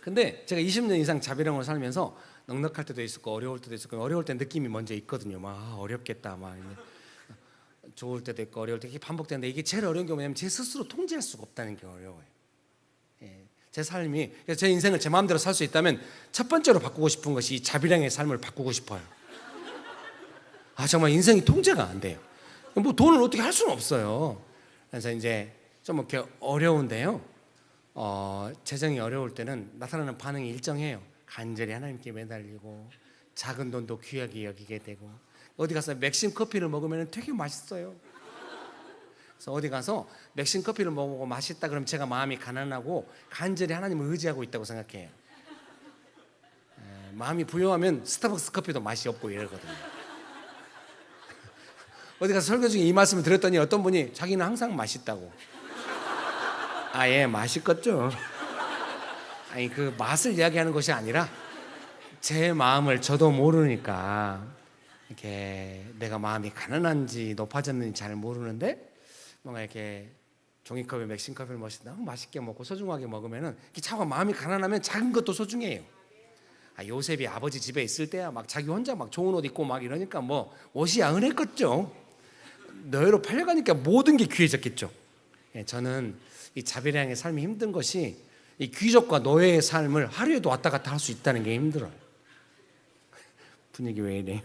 근데 제가 20년 이상 자비량으로 살면서 넉넉할 때도 있었고 어려울 때도 있었고 어려울 때 느낌이 먼저 있거든요. 막 어렵겠다, 막 좋을 때도 있고 어려울 때 이게 반복되는데 이게 제일 어려운 게 뭐냐면 제 스스로 통제할 수가 없다는 게 어려워요. 제 삶이 그래서 제 인생을 제 마음대로 살 수 있다면 첫 번째로 바꾸고 싶은 것이 이 자비량의 삶을 바꾸고 싶어요. 정말 인생이 통제가 안 돼요. 뭐 돈을 어떻게 할 수는 없어요. 그래서 이제 좀 이렇게 어려운데요. 재정이 어려울 때는 나타나는 반응이 일정해요. 간절히 하나님께 매달리고 작은 돈도 귀하게 여기게 되고 어디 가서 맥심 커피를 먹으면 되게 맛있어요. 그래서 어디 가서 맥심 커피를 먹고 맛있다 그러면 제가 마음이 가난하고 간절히 하나님을 의지하고 있다고 생각해요. 마음이 부여하면 스타벅스 커피도 맛이 없고 이러거든요. 어디 가서 설교 중에 이 말씀을 드렸더니 어떤 분이 자기는 항상 맛있다고. 예, 맛있겠죠. 아니 그 맛을 이야기하는 것이 아니라 제 마음을 저도 모르니까 이렇게 내가 마음이 가난한지 높아졌는지 잘 모르는데 뭔가 이렇게 종이컵에 맥심커피를 마신다 맛있게 먹고 소중하게 먹으면은 자꾸 마음이 가난하면 작은 것도 소중해요. 요셉이 아버지 집에 있을 때야 막 자기 혼자 막 좋은 옷 입고 막 이러니까 뭐 옷이 양은했겠죠. 너희로 팔려가니까 모든 게 귀해졌겠죠. 저는 이 자비량의 삶이 힘든 것이 이 귀족과 노예의 삶을 하루에도 왔다 갔다 할 수 있다는 게 힘들어요. 분위기 왜 이래요?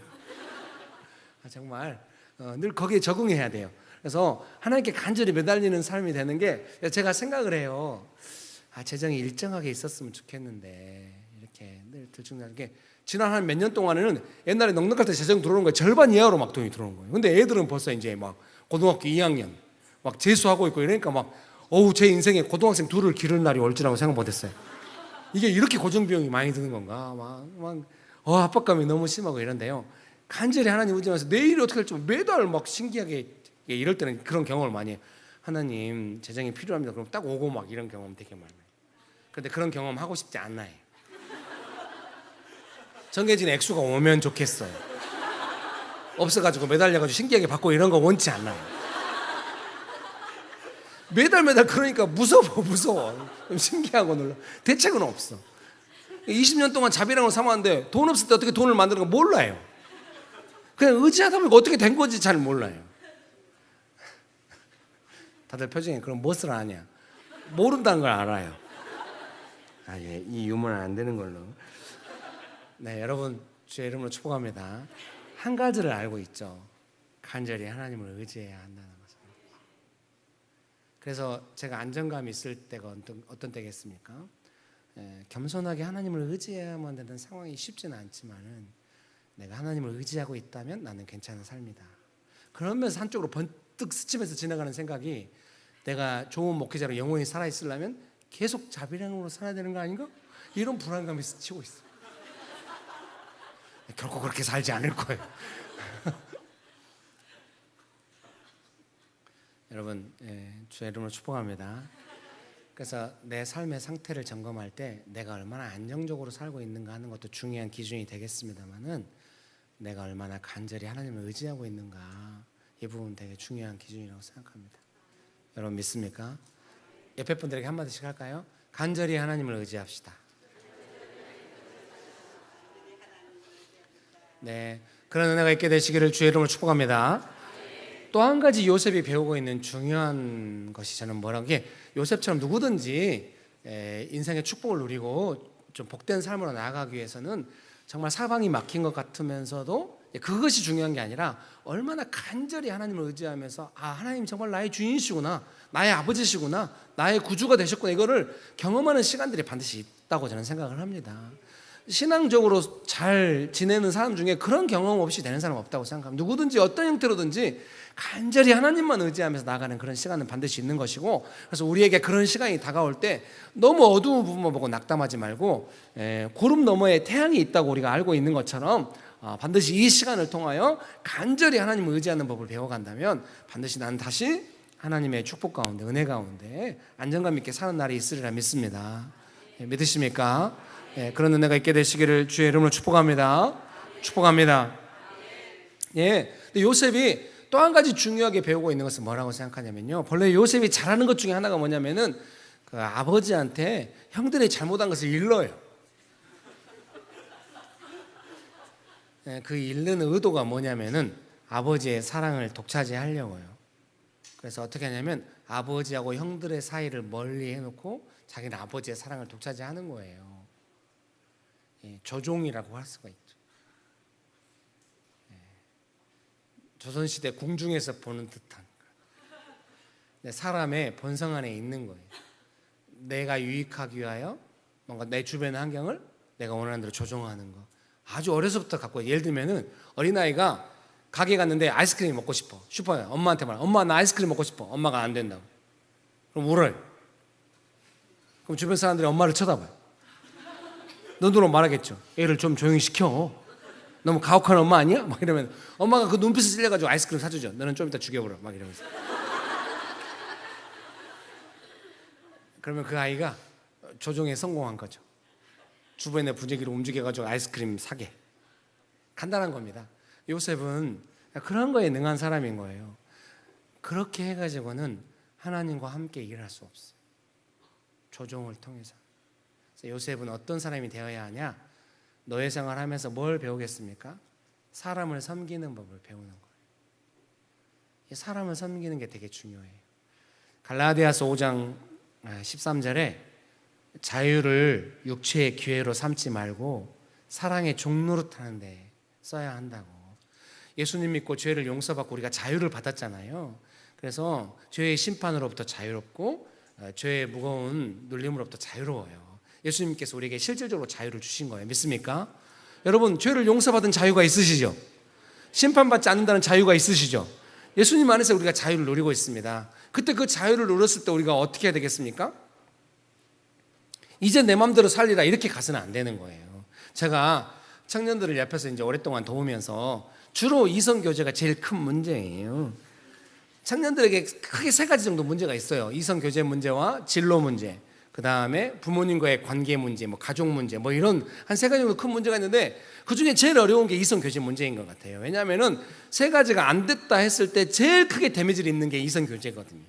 정말 늘 거기에 적응해야 돼요. 그래서 하나님께 간절히 매달리는 삶이 되는 게 제가 생각을 해요. 재정이 일정하게 있었으면 좋겠는데 이렇게 늘 들쭉날쭉 게 지난 한 몇 년 동안에는 옛날에 넉넉할 때 재정 들어오는 거에 절반 이하로 막 돈이 들어오는 거예요. 근데 애들은 벌써 이제 막 고등학교 2학년 막 재수하고 있고 이러니까 막 제 인생에 고등학생 둘을 기를 날이 올 줄라고 생각 못했어요. 이게 이렇게 고정비용이 많이 드는 건가 압박감이 너무 심하고 이런데요. 간절히 하나님 의지하면서 내일이 어떻게 할지 매달 막 신기하게 이럴 때는 그런 경험을 많이 해요. 하나님 재정이 필요합니다. 그럼 딱 오고 막 이런 경험 되게 많아요. 그런데 그런 경험 하고 싶지 않아요. 정해진 액수가 오면 좋겠어요. 없어가지고 매달려가지고 신기하게 받고 이런 거 원치 않아요. 매달 그러니까 무서워. 좀 신기하고 놀라. 대책은 없어. 20년 동안 자비랑으로 삼았는데 돈 없을 때 어떻게 돈을 만드는 거 몰라요. 그냥 의지하다 보니까 어떻게 된 건지 잘 몰라요. 다들 표정이 그럼 무엇을 아냐? 모른다는 걸 알아요. 이 유머는 안 되는 걸로. 네, 여러분 주의 이름으로 축복합니다. 한 가지를 알고 있죠. 간절히 하나님을 의지해야 한다는 것을. 그래서 제가 안정감이 있을 때가 어떤 때겠습니까? 겸손하게 하나님을 의지해야만 되는 상황이 쉽지는 않지만은 내가 하나님을 의지하고 있다면 나는 괜찮은 삶이다. 그러면서 한쪽으로 번뜩 스치면서 지나가는 생각이 내가 좋은 목회자로 영원히 살아있으려면 계속 자비량으로 살아야 되는 거 아닌가? 이런 불안감이 스치고 있어. 결코 그렇게 살지 않을 거예요. 여러분 주의 이름으로 축복합니다. 그래서 내 삶의 상태를 점검할 때 내가 얼마나 안정적으로 살고 있는가 하는 것도 중요한 기준이 되겠습니다만은 내가 얼마나 간절히 하나님을 의지하고 있는가 이 부분 되게 중요한 기준이라고 생각합니다. 여러분 믿습니까? 옆에 분들에게 한마디씩 할까요? 간절히 하나님을 의지합시다. 네, 그런 은혜가 있게 되시기를 주의 이름으로 축복합니다. 또 한 가지 요셉이 배우고 있는 중요한 것이 저는 뭐라는 게, 요셉처럼 누구든지 인생의 축복을 누리고 좀 복된 삶으로 나아가기 위해서는 정말 사방이 막힌 것 같으면서도 그것이 중요한 게 아니라 얼마나 간절히 하나님을 의지하면서 하나님 정말 나의 주인이시구나, 나의 아버지시구나, 나의 구주가 되셨구나, 이거를 경험하는 시간들이 반드시 있다고 저는 생각을 합니다. 신앙적으로 잘 지내는 사람 중에 그런 경험 없이 되는 사람 없다고 생각합니다. 누구든지 어떤 형태로든지 간절히 하나님만 의지하면서 나가는 그런 시간은 반드시 있는 것이고, 그래서 우리에게 그런 시간이 다가올 때 너무 어두운 부분만 보고 낙담하지 말고 구름 너머에 태양이 있다고 우리가 알고 있는 것처럼 반드시 이 시간을 통하여 간절히 하나님을 의지하는 법을 배워간다면 반드시 나는 다시 하나님의 축복 가운데, 은혜 가운데 안정감 있게 사는 날이 있으리라 믿습니다. 믿으십니까? 그런 은혜가 있게 되시기를 주의 이름으로 축복합니다. 축복합니다. 근데 요셉이 또 한 가지 중요하게 배우고 있는 것은 뭐라고 생각하냐면요, 본래 요셉이 잘하는 것 중에 하나가 뭐냐면은 그 아버지한테 형들이 잘못한 것을 일러요. 그 일르는 의도가 뭐냐면은 아버지의 사랑을 독차지하려고요. 그래서 어떻게 하냐면 아버지하고 형들의 사이를 멀리 해놓고 자기는 아버지의 사랑을 독차지하는 거예요. 조종이라고 할 수가 있죠. 조선시대 궁중에서 보는 듯한 사람의 본성 안에 있는 거예요. 내가 유익하기 위하여 뭔가 내 주변의 환경을 내가 원하는 대로 조종하는 거, 아주 어려서부터 갖고, 예를 들면은 어린아이가 가게 갔는데 아이스크림이 먹고 싶어. 슈퍼에 엄마한테 말해, 엄마 나 아이스크림 먹고 싶어. 엄마가 안 된다고. 그럼 울어요. 그럼 주변 사람들이 엄마를 쳐다봐요. 눈으로 말하겠죠. 애를 좀 조용히 시켜. 너무 가혹한 엄마 아니야? 막 이러면 엄마가 그 눈빛을 찔려가지고 아이스크림 사주죠. 너는 좀 이따 죽여버려. 막 이러면서. 그러면 그 아이가 조종에 성공한 거죠. 주변의 분위기를 움직여가지고 아이스크림 사게. 간단한 겁니다. 요셉은 그런 거에 능한 사람인 거예요. 그렇게 해가지고는 하나님과 함께 일할 수 없어요. 조종을 통해서. 요셉은 어떤 사람이 되어야 하냐? 노예 생활하면서 뭘 배우겠습니까? 사람을 섬기는 법을 배우는 거예요. 사람을 섬기는 게 되게 중요해요. 갈라디아서 5장 13절에 자유를 육체의 기회로 삼지 말고 사랑의 종노릇 하는 데 써야 한다고. 예수님 믿고 죄를 용서받고 우리가 자유를 받았잖아요. 그래서 죄의 심판으로부터 자유롭고 죄의 무거운 눌림으로부터 자유로워요. 예수님께서 우리에게 실질적으로 자유를 주신 거예요. 믿습니까? 여러분, 죄를 용서받은 자유가 있으시죠? 심판받지 않는다는 자유가 있으시죠? 예수님 안에서 우리가 자유를 누리고 있습니다. 그때 그 자유를 누렸을 때 우리가 어떻게 해야 되겠습니까? 이제 내 마음대로 살리라 이렇게 가서는 안 되는 거예요. 제가 청년들을 옆에서 이제 오랫동안 도우면서 주로 이성 교제가 제일 큰 문제예요. 청년들에게 크게 세 가지 정도 문제가 있어요. 이성 교제 문제와 진로 문제, 그 다음에 부모님과의 관계 문제, 뭐 가족 문제, 뭐 이런 한 세 가지 정도 큰 문제가 있는데 그 중에 제일 어려운 게 이성 교제 문제인 것 같아요. 왜냐하면은 세 가지가 안 됐다 했을 때 제일 크게 데미지를 입는 게 이성 교제거든요.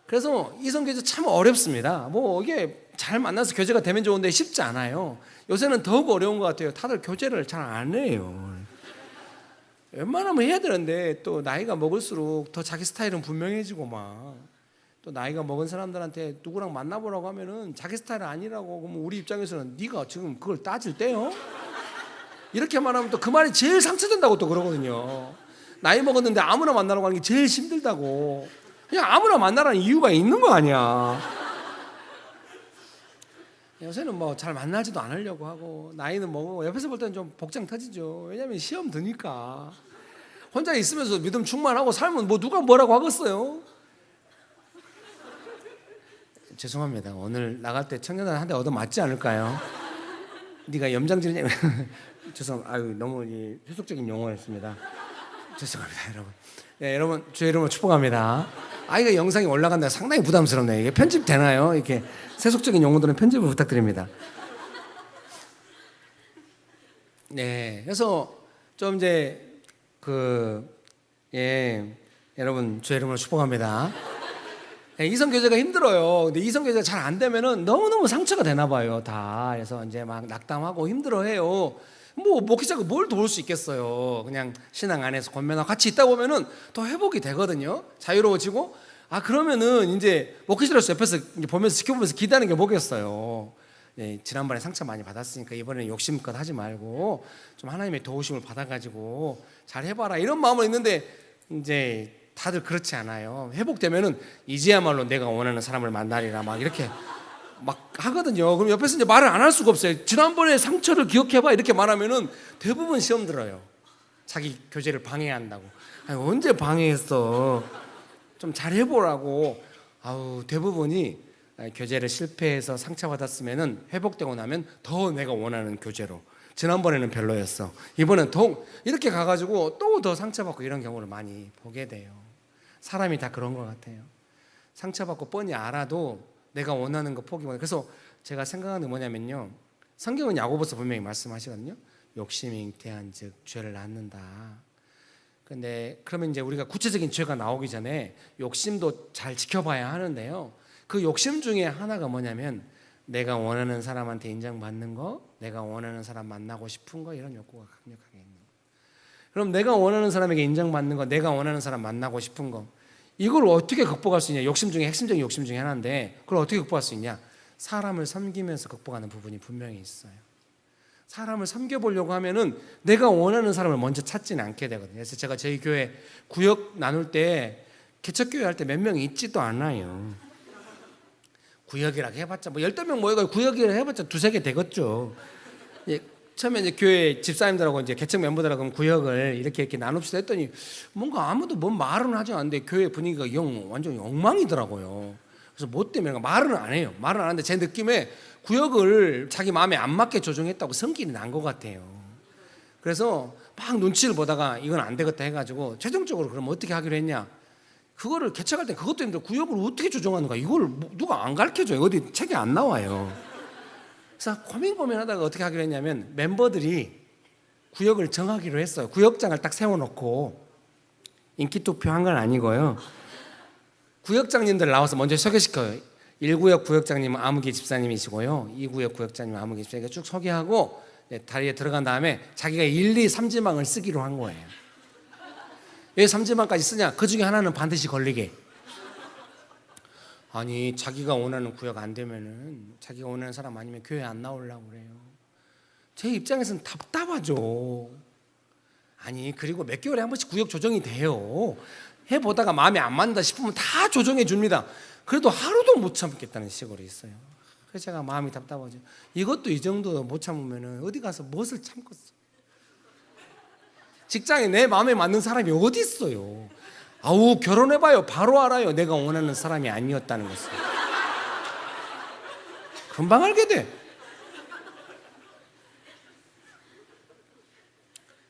그래서 이성 교제 참 어렵습니다. 뭐 이게 잘 만나서 교제가 되면 좋은데 쉽지 않아요. 요새는 더욱 어려운 것 같아요. 다들 교제를 잘 안 해요. 웬만하면 해야 되는데 또 나이가 먹을수록 더 자기 스타일은 분명해지고 막, 또 나이가 먹은 사람들한테 누구랑 만나보라고 하면은 자기 스타일 아니라고, 그러면 우리 입장에서는 네가 지금 그걸 따질 때요? 이렇게 말하면 또 그 말이 제일 상처된다고 또 그러거든요. 나이 먹었는데 아무나 만나라고 하는 게 제일 힘들다고. 그냥 아무나 만나라는 이유가 있는 거 아니야. 요새는 뭐 잘 만나지도 않으려고 하고, 나이는 먹고 옆에서 볼 때는 좀 복장 터지죠. 왜냐면 시험 드니까. 혼자 있으면서 믿음 충만하고 살면 뭐 누가 뭐라고 하겠어요. 죄송합니다. 오늘 나갈 때 청년들 한 대 얻어 맞지 않을까요? 네가 염장질이냐? 죄송합니다. 아유, 너무 세속적인 용어였습니다. 죄송합니다, 여러분. 네, 여러분 주의 이름으로 축복합니다. 이거 영상이 올라간다 상당히 부담스럽네요. 이게 편집되나요? 이렇게 세속적인 용어들은 편집을 부탁드립니다. 네, 그래서 좀 이제 여러분 주의 이름으로 축복합니다. 이성 교제가 힘들어요. 근데 이성 교제가 잘 안 되면은 너무너무 상처가 되나 봐요, 다. 그래서 이제 막 낙담하고 힘들어해요. 뭐 목회자가 뭘 도울 수 있겠어요. 그냥 신앙 안에서 권면하고 같이 있다 보면은 더 회복이 되거든요. 자유로워지고. 그러면은 이제 목회자로서 옆에서 이제 보면서 지켜보면서 기대하는 게 뭐겠어요. 지난번에 상처 많이 받았으니까 이번에는 욕심껏 하지 말고 좀 하나님의 도우심을 받아가지고 잘 해봐라, 이런 마음은 있는데 이제 다들 그렇지 않아요. 회복되면은 이제야말로 내가 원하는 사람을 만나리라 막 이렇게 막 하거든요. 그럼 옆에서 이제 말을 안 할 수가 없어요. 지난번에 상처를 기억해봐 이렇게 말하면은 대부분 시험 들어요. 자기 교제를 방해한다고. 아니, 언제 방해했어? 좀 잘 해보라고. 대부분이 교제를 실패해서 상처받았으면은 회복되고 나면 더 내가 원하는 교제로. 지난번에는 별로였어. 이번엔 더 이렇게 가가지고 또 더 상처받고 이런 경우를 많이 보게 돼요. 사람이 다 그런 것 같아요. 상처받고 뻔히 알아도 내가 원하는 거 포기하고. 그래서 제가 생각하는 게 뭐냐면요, 성경은 야고보서 분명히 말씀하시거든요. 욕심이 잉태한즉 죄를 낳는다. 근데 그러면 이제 우리가 구체적인 죄가 나오기 전에 욕심도 잘 지켜봐야 하는데요, 그 욕심 중에 하나가 뭐냐면 내가 원하는 사람한테 인정받는 거, 내가 원하는 사람 만나고 싶은 거, 이런 욕구가 강력하게 있는 거. 그럼 내가 원하는 사람에게 인정받는 거, 내가 원하는 사람 만나고 싶은 거, 이걸 어떻게 극복할 수 있냐? 욕심 중에 핵심적인 욕심 중에 하나인데 그걸 어떻게 극복할 수 있냐? 사람을 섬기면서 극복하는 부분이 분명히 있어요. 사람을 섬겨보려고 하면은 내가 원하는 사람을 먼저 찾지는 않게 되거든요. 그래서 제가 저희 교회 구역 나눌 때, 개척교회 할 때 몇 명이 있지도 않아요. 구역이라고 해봤자 뭐 12명 모여가지고 구역이라고 해봤자 2-3개 되겠죠. 처음에 이제 교회 집사님들하고 이제 개척 멤버들하고 구역을 이렇게 나눕시다 했더니 뭔가 아무도 뭔 말은 하지 않는데 교회 분위기가 완전 엉망이더라고요. 그래서 뭐 때문에 말은 안 해요. 말은 안 하는데 제 느낌에 구역을 자기 마음에 안 맞게 조정했다고 성질이 난 것 같아요. 그래서 막 눈치를 보다가 이건 안 되겠다 해가지고 최종적으로 그럼 어떻게 하기로 했냐? 그거를 개척할 때 그것도 힘들어. 구역을 어떻게 조정하는가? 이걸 누가 안 가르쳐줘요. 어디 책에 안 나와요. 그래서 고민하다가 어떻게 하기로 했냐면 멤버들이 구역을 정하기로 했어요. 구역장을 딱 세워놓고, 인기 투표한 건 아니고요, 구역장님들 나와서 먼저 소개시켜요. 1구역 구역장님은 아무개 집사님이시고요, 2구역 구역장님은 아무개 집사님이 쭉 소개하고 다리에 들어간 다음에 자기가 1, 2, 3지망을 쓰기로 한 거예요. 왜 3지망까지 쓰냐? 그 중에 하나는 반드시 걸리게. 아니, 자기가 원하는 구역 안 되면은 자기가 원하는 사람 아니면 교회 안 나오려고 그래요. 제 입장에서는 답답하죠. 아니, 그리고 몇 개월에 한 번씩 구역 조정이 돼요. 해보다가 마음에 안 맞는다 싶으면 다 조정해 줍니다. 그래도 하루도 못 참겠다는 식으로 있어요. 그래서 제가 마음이 답답하죠. 이것도 이 정도 못 참으면 어디 가서 무엇을 참겠어. 직장에 내 마음에 맞는 사람이 어디 있어요. 결혼해봐요. 바로 알아요. 내가 원하는 사람이 아니었다는 것을. 금방 알게 돼.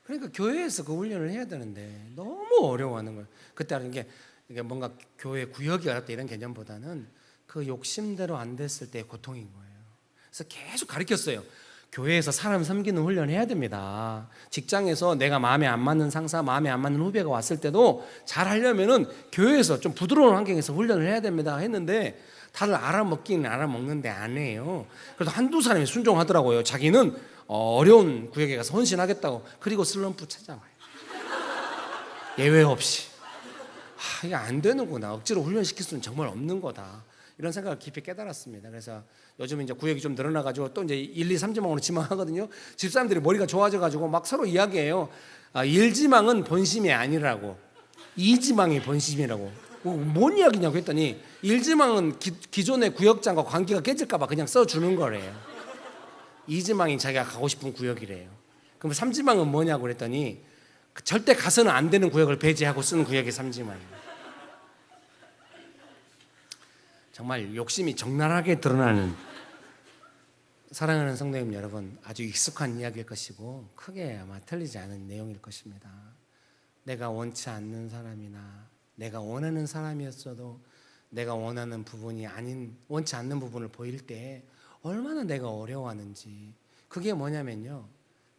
그러니까 교회에서 그 훈련을 해야 되는데 너무 어려워하는 거예요. 그때 하는 게 이게 뭔가 교회 구역이 어렵다 이런 개념보다는 그 욕심대로 안 됐을 때의 고통인 거예요. 그래서 계속 가르쳤어요. 교회에서 사람 섬기는 훈련을 해야 됩니다. 직장에서 내가 마음에 안 맞는 상사, 마음에 안 맞는 후배가 왔을 때도 잘 하려면은 교회에서 좀 부드러운 환경에서 훈련을 해야 됩니다 했는데 다들 알아먹기는 알아먹는데 안 해요. 그래도 한두 사람이 순종하더라고요. 자기는 어려운 구역에 가서 헌신하겠다고. 그리고 슬럼프 찾아와요. 예외 없이. 이게 안 되는구나. 억지로 훈련시킬 수는 정말 없는 거다. 이런 생각을 깊이 깨달았습니다. 그래서 요즘 이제 구역이 좀 늘어나가지고 또 이제 1, 2, 3지망으로 지망하거든요. 집사람들이 머리가 좋아져가지고 막 서로 이야기해요. 1지망은 본심이 아니라고, 2지망이 본심이라고. 뭔 이야기냐고 했더니 1지망은 기존의 구역장과 관계가 깨질까봐 그냥 써주는 거래요. 2지망이 자기가 가고 싶은 구역이래요. 그럼 3지망은 뭐냐고 그랬더니 절대 가서는 안 되는 구역을 배제하고 쓰는 구역이 3지망이에요. 정말 욕심이 적나라하게 드러나는, 사랑하는 성도님 여러분, 아주 익숙한 이야기일 것이고 크게 아마 틀리지 않은 내용일 것입니다. 내가 원치 않는 사람이나 내가 원하는 사람이었어도 내가 원하는 부분이 아닌, 원치 않는 부분을 보일 때 얼마나 내가 어려워하는지. 그게 뭐냐면요,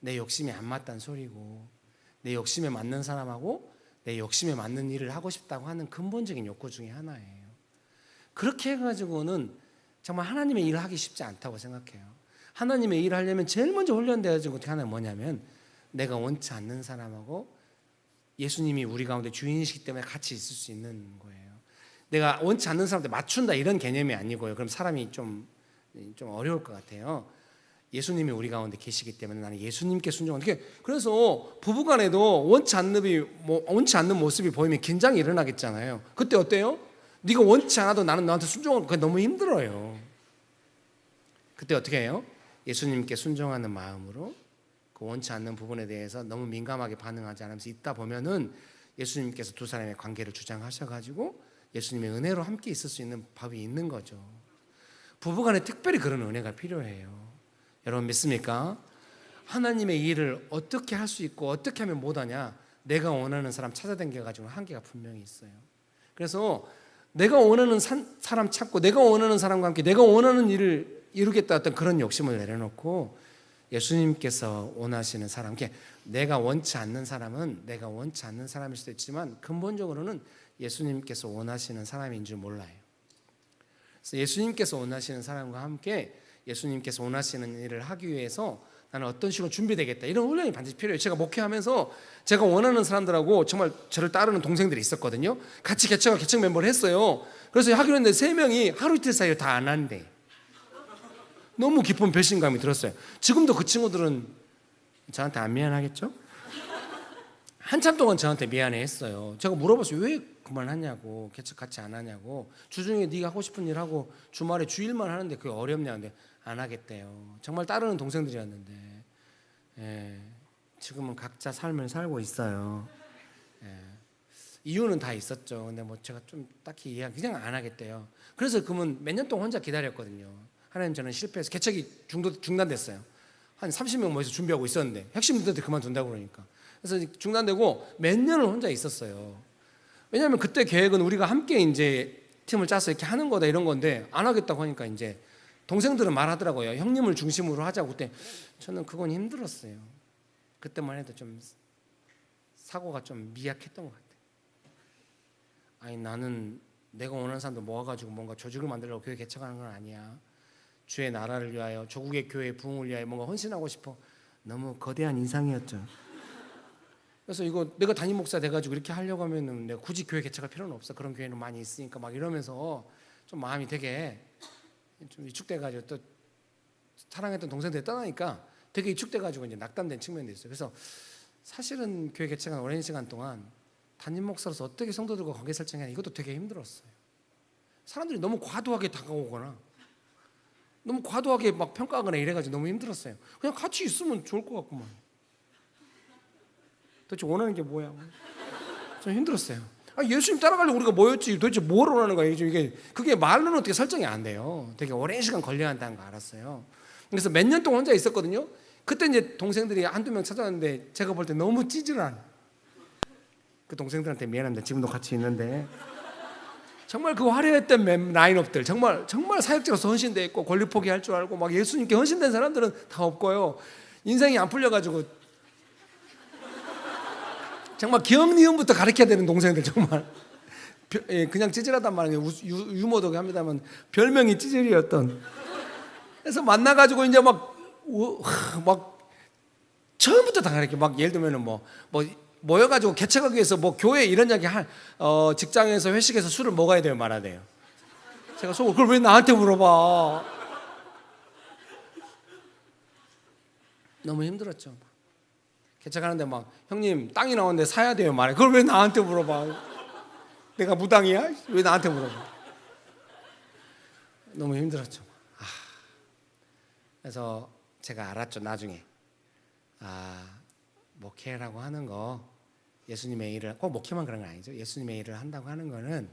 내 욕심이 안 맞다는 소리고, 내 욕심에 맞는 사람하고 내 욕심에 맞는 일을 하고 싶다고 하는 근본적인 욕구 중에 하나예요. 그렇게 해가지고는 정말 하나님의 일을 하기 쉽지 않다고 생각해요. 하나님의 일을 하려면 제일 먼저 훈련되어지고 어떻게 하는 뭐냐면 내가 원치 않는 사람하고 예수님이 우리 가운데 주인이시기 때문에 같이 있을 수 있는 거예요. 내가 원치 않는 사람한테 맞춘다 이런 개념이 아니고요. 그럼 사람이 좀 어려울 것 같아요. 예수님이 우리 가운데 계시기 때문에 나는 예수님께 순종하는. 그래서 부부간에도 원치 않는 모습이 보이면 긴장이 일어나겠잖아요. 그때 어때요? 네가 원치 않아도 나는 너한테 순종하는 거 너무 힘들어요. 그때 어떻게 해요? 예수님께 순종하는 마음으로 그 원치 않는 부분에 대해서 너무 민감하게 반응하지 않으면서 있다 보면은 예수님께서 두 사람의 관계를 주장하셔가지고 예수님의 은혜로 함께 있을 수 있는 법이 있는 거죠. 부부간에 특별히 그런 은혜가 필요해요. 여러분 믿습니까? 하나님의 일을 어떻게 할 수 있고 어떻게 하면 못하냐? 내가 원하는 사람 찾아다녀가지고 한계가 분명히 있어요. 그래서 내가 원하는 사람 찾고 내가 원하는 사람과 함께 내가 원하는 일을 이루겠다 어떤 그런 욕심을 내려놓고 예수님께서 원하시는 사람, 내가 원치 않는 사람은 내가 원치 않는 사람일 수도 있지만 근본적으로는 예수님께서 원하시는 사람인 줄 몰라요. 그래서 예수님께서 원하시는 사람과 함께 예수님께서 원하시는 일을 하기 위해서 나는 어떤 식으로 준비되겠다 이런 훈련이 반드시 필요해요. 제가 목회하면서 제가 원하는 사람들하고 정말 저를 따르는 동생들이 있었거든요. 같이 개척 멤버를 했어요. 그래서 하기로 했는데 3명이 하루 이틀 사이에 다 안 한대. 너무 깊은 배신감이 들었어요. 지금도 그 친구들은 저한테 안 미안하겠죠? 한참 동안 저한테 미안해했어요. 제가 물어봤어요. 왜 그만하냐고, 개척 같이 안 하냐고. 주중에 네가 하고 싶은 일 하고 주말에 주일만 하는데 그게 어렵냐. 근데 안 하겠대요. 정말 따르는 동생들이었는데 지금은 각자 삶을 살고 있어요. 이유는 다 있었죠. 근데 뭐 제가 좀 딱히 그냥 안 하겠대요. 그래서 그러면 몇 년 동안 혼자 기다렸거든요. 하나님 저는 실패해서 개척이 중단됐어요. 한 30명 모여서 준비하고 있었는데 핵심들한테 그만둔다고 그러니까. 그래서 중단되고 몇 년을 혼자 있었어요. 왜냐하면 그때 계획은 우리가 함께 이제 팀을 짜서 이렇게 하는 거다 이런 건데 안 하겠다고 하니까 이제 동생들은 말하더라고요. 형님을 중심으로 하자고. 그때 저는 그건 힘들었어요. 그때만 해도 좀 사고가 좀 미약했던 것 같아요. 아니 나는 내가 원하는 사람들 모아가지고 뭔가 조직을 만들려고 교회 개척하는 건 아니야. 주의 나라를 위하여 조국의 교회의 부흥을 위하여 뭔가 헌신하고 싶어. 너무 거대한 인상이었죠. 그래서 이거 내가 담임 목사 돼가지고 이렇게 하려고 하면은 내가 굳이 교회 개척할 필요는 없어. 그런 교회는 많이 있으니까 막 이러면서 좀 마음이 되게 좀 위축돼가지고 또 사랑했던 동생들이 떠나니까 되게 위축돼가지고 이제 낙담된 측면도 있어요. 그래서 사실은 교회 개척한 오랜 시간 동안 담임 목사로서 어떻게 성도들과 관계 설정해야 이것도 되게 힘들었어요. 사람들이 너무 과도하게 다가오거나 너무 과도하게 막 평가하거나 이래가지고 너무 힘들었어요. 그냥 같이 있으면 좋을 것 같구만. 도대체 원하는 게 뭐야? 좀 힘들었어요. 예수님 따라가려고 우리가 모였지 도대체 뭘 원하는 거야? 그게 말로는 어떻게 설정이 안 돼요. 되게 오랜 시간 걸려야 한다는 거 알았어요. 그래서 몇 년 동안 혼자 있었거든요. 그때 이제 동생들이 한두 명 찾아왔는데 제가 볼 때 너무 찌질한 그 동생들한테 미안합니다. 지금도 같이 있는데 정말 그 화려했던 라인업들 정말 사역자로서 헌신돼 있고 권리 포기할 줄 알고 막 예수님께 헌신된 사람들은 다 없고요. 인생이 안 풀려가지고 정말 기억니은부터 가르쳐야 되는 동생들 정말 그냥 찌질하단 말이에요. 유머도 합니다만 별명이 찌질이었던. 그래서 만나가지고 이제 막 처음부터 다 가르쳐. 막 예를 들면은 뭐 모여가지고 개척하기 위해서 뭐 교회 이런 이야기 직장에서 회식해서 술을 먹어야 돼요, 말아야 돼요. 제가 속으로 그걸 왜 나한테 물어봐? 너무 힘들었죠. 개척하는데 막 형님 땅이 나오는데 사야 돼요, 말해. 그걸 왜 나한테 물어봐? 내가 무당이야? 왜 나한테 물어봐? 너무 힘들었죠. 그래서 제가 알았죠, 나중에. 목회라고 하는 거, 예수님의 일을 꼭 목회만 그런 건 아니죠. 예수님의 일을 한다고 하는 거는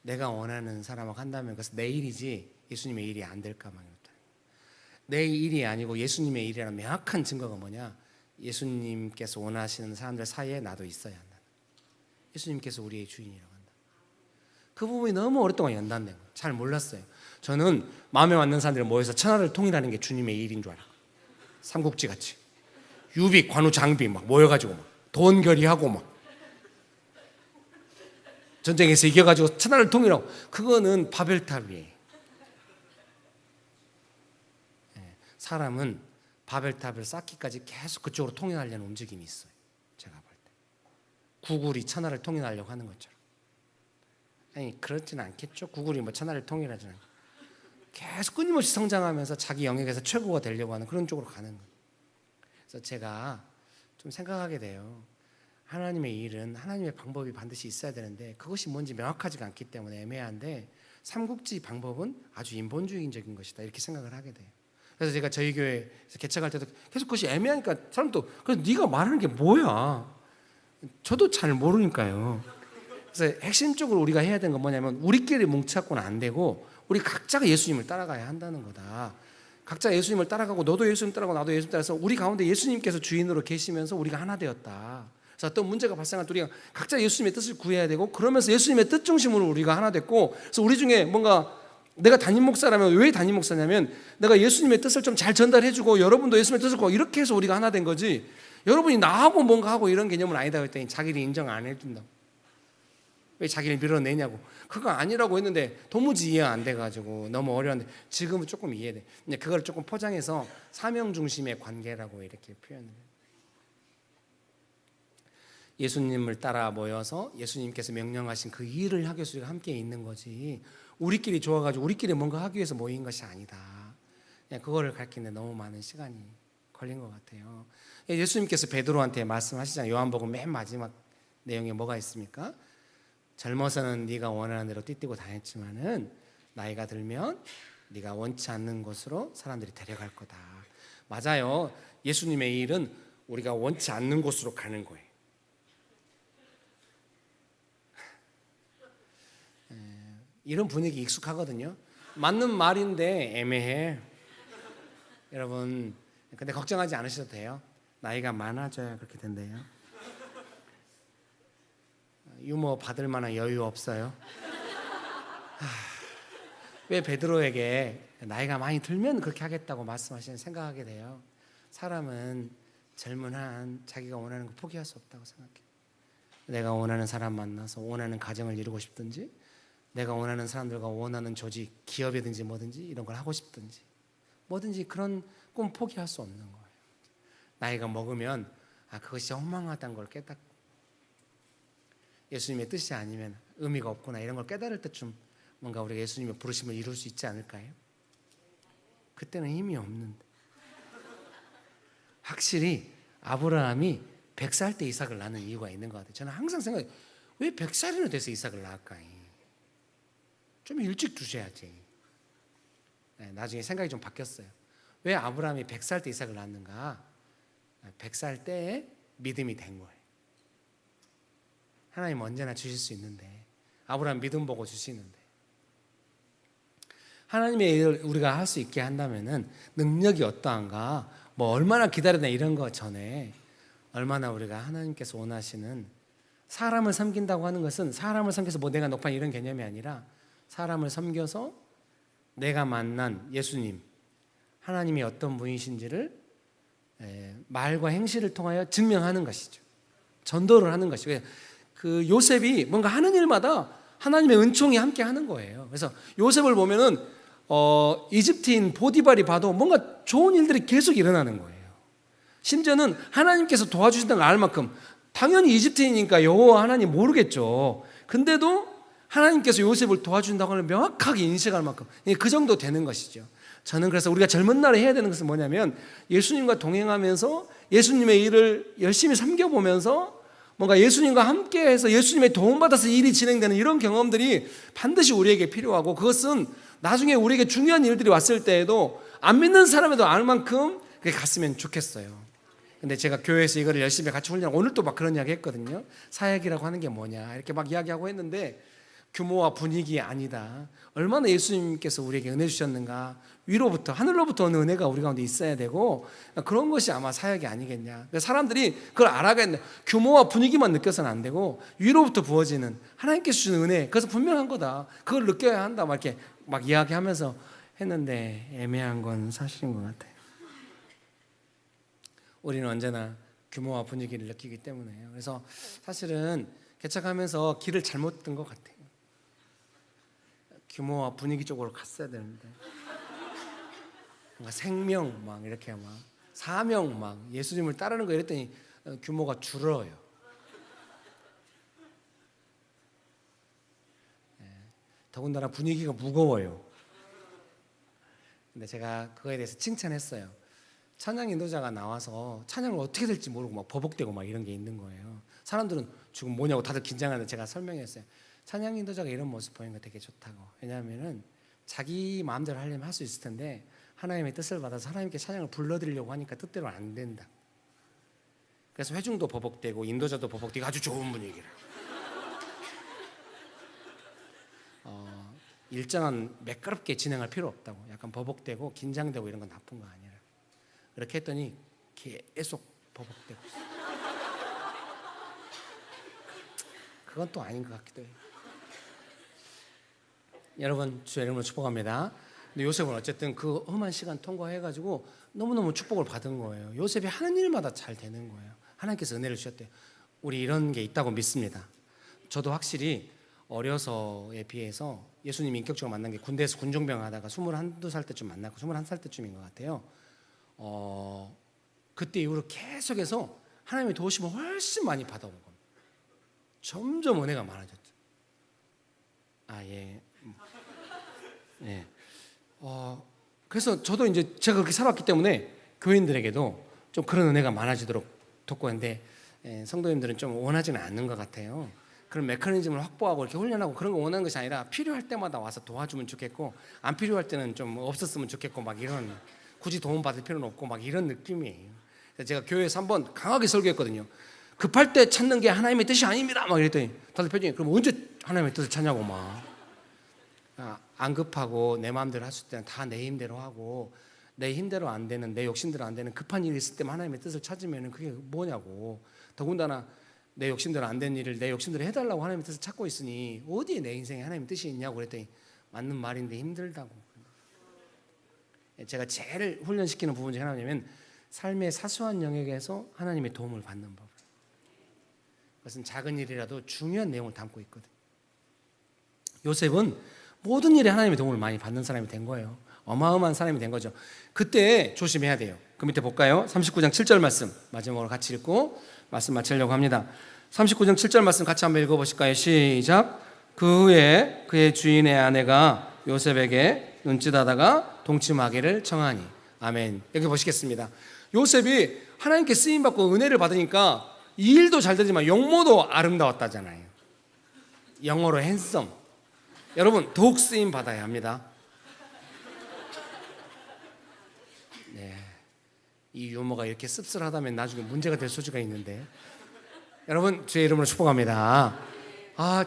내가 원하는 사람하고 한다면 그것은 내 일이지 예수님의 일이 안 될까 막 이렇다. 내 일이 아니고 예수님의 일이라는 명확한 증거가 뭐냐? 예수님께서 원하시는 사람들 사이에 나도 있어야 한다. 예수님께서 우리의 주인이라고 한다. 그 부분이 너무 오랫동안 연단된 거예요. 잘 몰랐어요. 저는 마음에 맞는 사람들이 모여서 천하를 통일하는 게 주님의 일인 줄 알아. 삼국지 같이 유비, 관우, 장비 막 모여가지고 막 돈결의하고 막 전쟁에서 이겨가지고 천하를 통일하고, 그거는 바벨탑이에요. 사람은 바벨탑을 쌓기까지 계속 그쪽으로 통일하려는 움직임이 있어요. 제가 볼 때 구글이 천하를 통일하려고 하는 것처럼. 아니 그렇지는 않겠죠. 구글이 뭐 천하를 통일하지는 않고 계속 끊임없이 성장하면서 자기 영역에서 최고가 되려고 하는 그런 쪽으로 가는 거예요. 그래서 제가 좀 생각하게 돼요. 하나님의 일은 하나님의 방법이 반드시 있어야 되는데 그것이 뭔지 명확하지가 않기 때문에 애매한데, 삼국지 방법은 아주 인본주의적인 것이다 이렇게 생각을 하게 돼요. 그래서 제가 저희 교회에서 개척할 때도 계속 그것이 애매하니까 사람도, 그래서 네가 말하는 게 뭐야? 저도 잘 모르니까요. 그래서 핵심적으로 우리가 해야 되는 건 뭐냐면, 우리끼리 뭉쳐갖고는 안 되고 우리 각자가 예수님을 따라가야 한다는 거다. 각자 예수님을 따라가고, 너도 예수님 따라가고 나도 예수님 따라서 우리 가운데 예수님께서 주인으로 계시면서 우리가 하나 되었다. 그래서 어떤 문제가 발생할 때 우리가 각자 예수님의 뜻을 구해야 되고, 그러면서 예수님의 뜻 중심으로 우리가 하나 됐고, 그래서 우리 중에 뭔가 내가 담임 목사라면, 왜 담임 목사냐면 내가 예수님의 뜻을 좀 잘 전달해주고 여러분도 예수님의 뜻을 구하고, 이렇게 해서 우리가 하나 된 거지, 여러분이 나하고 뭔가 하고 이런 개념은 아니다 했더니 자기를 인정 안 해준다고. 왜 자기를 밀어내냐고. 그거 아니라고 했는데 도무지 이해가 안 돼가지고 너무 어려운데, 지금은 조금 이해돼. 근데 그걸 조금 포장해서 사명 중심의 관계라고 이렇게 표현을 해요. 예수님을 따라 모여서 예수님께서 명령하신 그 일을 하기 위해서 우리가 함께 있는 거지, 우리끼리 좋아가지고 우리끼리 뭔가 하기 위해서 모인 것이 아니다. 그냥 그거를 가르치는데 너무 많은 시간이 걸린 것 같아요. 예수님께서 베드로한테 말씀하시잖아요. 요한복음 맨 마지막 내용에 뭐가 있습니까? 젊어서는 네가 원하는 대로 띠뛰고 다녔지만은 나이가 들면 네가 원치 않는 곳으로 사람들이 데려갈 거다. 맞아요. 예수님의 일은 우리가 원치 않는 곳으로 가는 거예요. 이런 분위기 익숙하거든요. 맞는 말인데 애매해. 여러분, 근데 걱정하지 않으셔도 돼요. 나이가 많아져야 그렇게 된대요. 유머 받을 만한 여유 없어요. 왜 베드로에게 나이가 많이 들면 그렇게 하겠다고 말씀하시는 생각하게 돼요. 사람은 젊은 한 자기가 원하는 거 포기할 수 없다고 생각해요. 내가 원하는 사람 만나서 원하는 가정을 이루고 싶든지, 내가 원하는 사람들과 원하는 조직, 기업이든지 뭐든지 이런 걸 하고 싶든지, 뭐든지 그런 꿈 포기할 수 없는 거예요. 나이가 먹으면 그것이 허망하다는 걸 깨닫고, 예수님의 뜻이 아니면 의미가 없구나 이런 걸 깨달을 때쯤 뭔가 우리가 예수님의 부르심을 이룰 수 있지 않을까요? 그때는 힘이 없는데. 확실히 아브라함이 100살 때 이삭을 낳는 이유가 있는 것 같아요. 저는 항상 생각해요. 왜 100살이나 돼서 이삭을 낳을까? 좀 일찍 두셔야지. 나중에 생각이 좀 바뀌었어요. 왜 아브라함이 100살 때 이삭을 낳는가? 100살 때에 믿음이 된 거예요. 하나님 언제나 주실 수 있는데, 아브라함 믿음 보고 주시는데, 하나님의 일을 우리가 할 수 있게 한다면은 능력이 어떠한가, 뭐 얼마나 기다리나 이런 거 전에 얼마나 우리가 하나님께서 원하시는, 사람을 섬긴다고 하는 것은 사람을 섬겨서 뭐 내가 높아 이런 개념이 아니라, 사람을 섬겨서 내가 만난 예수님, 하나님이 어떤 분이신지를 말과 행실을 통하여 증명하는 것이죠. 전도를 하는 것이고, 그 요셉이 뭔가 하는 일마다 하나님의 은총이 함께 하는 거예요. 그래서 요셉을 보면은 이집트인 보디발이 봐도 뭔가 좋은 일들이 계속 일어나는 거예요. 심지어는 하나님께서 도와주신다는 걸 알 만큼, 당연히 이집트인이니까 여호와 하나님 모르겠죠. 근데도 하나님께서 요셉을 도와준다고 하는 명확하게 인식할 만큼 그 정도 되는 것이죠. 저는 그래서 우리가 젊은 날에 해야 되는 것은 뭐냐면, 예수님과 동행하면서 예수님의 일을 열심히 섬겨보면서 뭔가 예수님과 함께해서 예수님의 도움받아서 일이 진행되는 이런 경험들이 반드시 우리에게 필요하고, 그것은 나중에 우리에게 중요한 일들이 왔을 때에도 안 믿는 사람에도 알 만큼 그게 갔으면 좋겠어요. 근데 제가 교회에서 이거를 열심히 같이 훈련하고, 오늘 또 막 그런 이야기 했거든요. 사역이라고 하는 게 뭐냐 이렇게 막 이야기하고 했는데, 규모와 분위기 아니다. 얼마나 예수님께서 우리에게 은혜 주셨는가, 위로부터 하늘로부터 오는 은혜가 우리 가운데 있어야 되고, 그런 것이 아마 사역이 아니겠냐. 사람들이 그걸 알아가겠네. 규모와 분위기만 느껴서는 안 되고 위로부터 부어지는 하나님께서 주시는 은혜, 그래서 분명한 거다. 그걸 느껴야 한다. 막 이렇게 막 이야기하면서 했는데 애매한 건 사실인 것 같아요. 우리는 언제나 규모와 분위기를 느끼기 때문에요. 그래서 사실은 개척하면서 길을 잘못 든 것 같아요. 규모와 분위기 쪽으로 갔어야 되는데 뭔가 생명 막 이렇게 막 사명 막 예수님을 따르는 거 이랬더니 규모가 줄어요. 더군다나 분위기가 무거워요. 근데 제가 그거에 대해서 칭찬했어요. 찬양 인도자가 나와서 찬양을 어떻게 될지 모르고 막 버벅대고 막 이런 게 있는 거예요. 사람들은 지금 뭐냐고 다들 긴장하는데 제가 설명했어요. 찬양 인도자가 이런 모습 보이는 거 되게 좋다고. 왜냐하면은 자기 마음대로 하려면 할 수 있을 텐데 하나님의 뜻을 받아서 하나님께 찬양을 불러드리려고 하니까 뜻대로 안 된다. 그래서 회중도 버벅대고 인도자도 버벅대고 아주 좋은 분위기라. 일정한 매끄럽게 진행할 필요 없다고. 약간 버벅대고 긴장되고 이런 건 나쁜 거 아니라. 그렇게 했더니 계속 버벅대고 있어요. 그건 또 아닌 것 같기도 해요. 여러분 주의 이름으로 축복합니다. 근데 요셉은 어쨌든 그 험한 시간 통과해가지고 너무너무 축복을 받은 거예요. 요셉이 하는 일마다 잘 되는 거예요. 하나님께서 은혜를 주셨대요. 우리 이런 게 있다고 믿습니다. 저도 확실히 어려서에 비해서 예수님 인격적으로 만난 게 군대에서 군종병 하다가 21~22살 때쯤 만났고 21살 때쯤인 것 같아요. 그때 이후로 계속해서 하나님의 도우심을 훨씬 많이 받아온 겁니다. 점점 은혜가 많아졌죠. 그래서 저도 이제 제가 그렇게 살았기 때문에 교인들에게도 좀 그런 은혜가 많아지도록 돕고 있는데 성도님들은 좀 원하지는 않는 것 같아요. 그런 메커니즘을 확보하고 이렇게 훈련하고 그런 거 원하는 것이 아니라 필요할 때마다 와서 도와주면 좋겠고 안 필요할 때는 좀 없었으면 좋겠고 막 이런 굳이 도움 받을 필요는 없고 막 이런 느낌이에요. 그래서 제가 교회에서 한번 강하게 설교했거든요. 급할 때 찾는 게 하나님의 뜻이 아닙니다. 막 이랬더니 다들 표정이 그럼 언제 하나님의 뜻을 찾냐고 막. 안 급하고 내 마음대로 했을 때는 다 내 힘대로 하고 내 힘대로 안 되는 내 욕심대로 안 되는 급한 일이 있을 때만 하나님의 뜻을 찾으면 그게 뭐냐고. 더군다나 내 욕심대로 안 되는 일을 내 욕심대로 해달라고 하나님의 뜻을 찾고 있으니 어디에 내 인생에 하나님의 뜻이 있냐고 그랬더니 맞는 말인데 힘들다고. 제가 제일 훈련시키는 부분 중에 하나냐면 삶의 사소한 영역에서 하나님의 도움을 받는 법. 그것은 작은 일이라도 중요한 내용을 담고 있거든. 요셉은 모든 일에 하나님의 도움을 많이 받는 사람이 된 거예요. 어마어마한 사람이 된 거죠. 그때 조심해야 돼요. 그 밑에 볼까요? 39장 7절 말씀 마지막으로 같이 읽고 말씀 마치려고 합니다. 39장 7절 말씀 같이 한번 읽어보실까요? 시작. 그 후에 그의 주인의 아내가 요셉에게 눈짓하다가 동침하기를 청하니. 아멘. 여기 보시겠습니다. 요셉이 하나님께 쓰임받고 은혜를 받으니까 이 일도 잘 되지만 영모도 아름다웠다잖아요. 영어로 핸섬. 여러분 더욱 쓰임 받아야 합니다. 네, 이 유머가 이렇게 씁쓸하다면 나중에 문제가 될 소지가 있는데 여러분 주의 이름으로 축복합니다.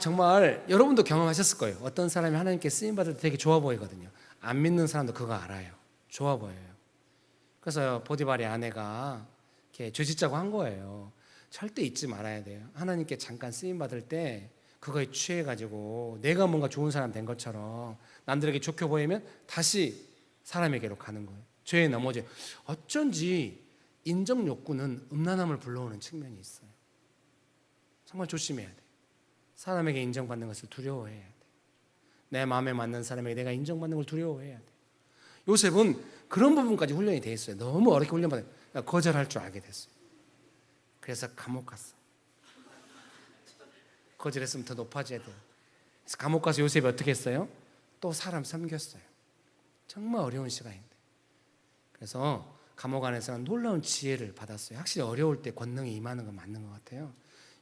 정말 여러분도 경험하셨을 거예요. 어떤 사람이 하나님께 쓰임 받을 때 되게 좋아 보이거든요. 안 믿는 사람도 그거 알아요. 좋아 보여요. 그래서 보디발의 아내가 이렇게 죄짓자고 한 거예요. 절대 잊지 말아야 돼요. 하나님께 잠깐 쓰임 받을 때 그거에 취해가지고 내가 뭔가 좋은 사람 된 것처럼 남들에게 좋게 보이면 다시 사람에게로 가는 거예요. 죄에 넘어져. 어쩐지 인정 욕구는 음란함을 불러오는 측면이 있어요. 정말 조심해야 돼요. 사람에게 인정받는 것을 두려워해야 돼요. 내 마음에 맞는 사람에게 내가 인정받는 걸 두려워해야 돼요. 요셉은 그런 부분까지 훈련이 돼 있어요. 너무 어렵게 훈련받아요. 거절할 줄 알게 됐어요. 그래서 감옥 갔어. 거절했으면 더 높아져야 돼요. 그래서 감옥 가서 요셉이 어떻게 했어요? 또 사람 섬겼어요. 정말 어려운 시간인데. 그래서 감옥 안에서는 놀라운 지혜를 받았어요. 확실히 어려울 때 권능이 임하는 건 맞는 것 같아요.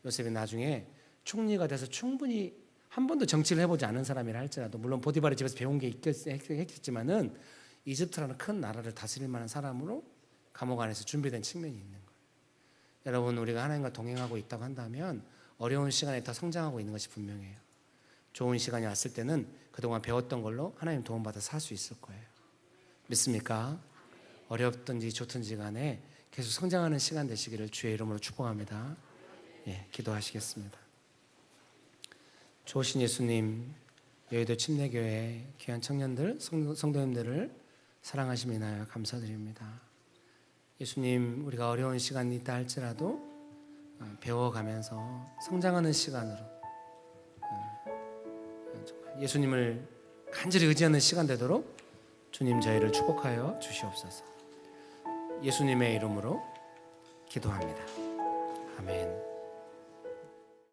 요셉이 나중에 총리가 돼서 충분히 한 번도 정치를 해보지 않은 사람이라 할지라도 물론 보디발의 집에서 배운 게 있겠지만은 이집트라는 큰 나라를 다스릴 만한 사람으로 감옥 안에서 준비된 측면이 있는 거예요. 여러분 우리가 하나님과 동행하고 있다고 한다면 어려운 시간에 더 성장하고 있는 것이 분명해요. 좋은 시간이 왔을 때는 그동안 배웠던 걸로 하나님 도움받아 살 수 있을 거예요. 믿습니까? 어렵든지 좋든지 간에 계속 성장하는 시간 되시기를 주의 이름으로 축복합니다. 기도하시겠습니다. 좋으신 예수님, 여의도 침례교회 귀한 청년들, 성도님들을 사랑하심에 인하여 감사드립니다. 예수님, 우리가 어려운 시간이 있다 할지라도 배워가면서 성장하는 시간으로 정말 예수님을 간절히 의지하는 시간 되도록 주님 저희를 축복하여 주시옵소서. 예수님의 이름으로 기도합니다. 아멘.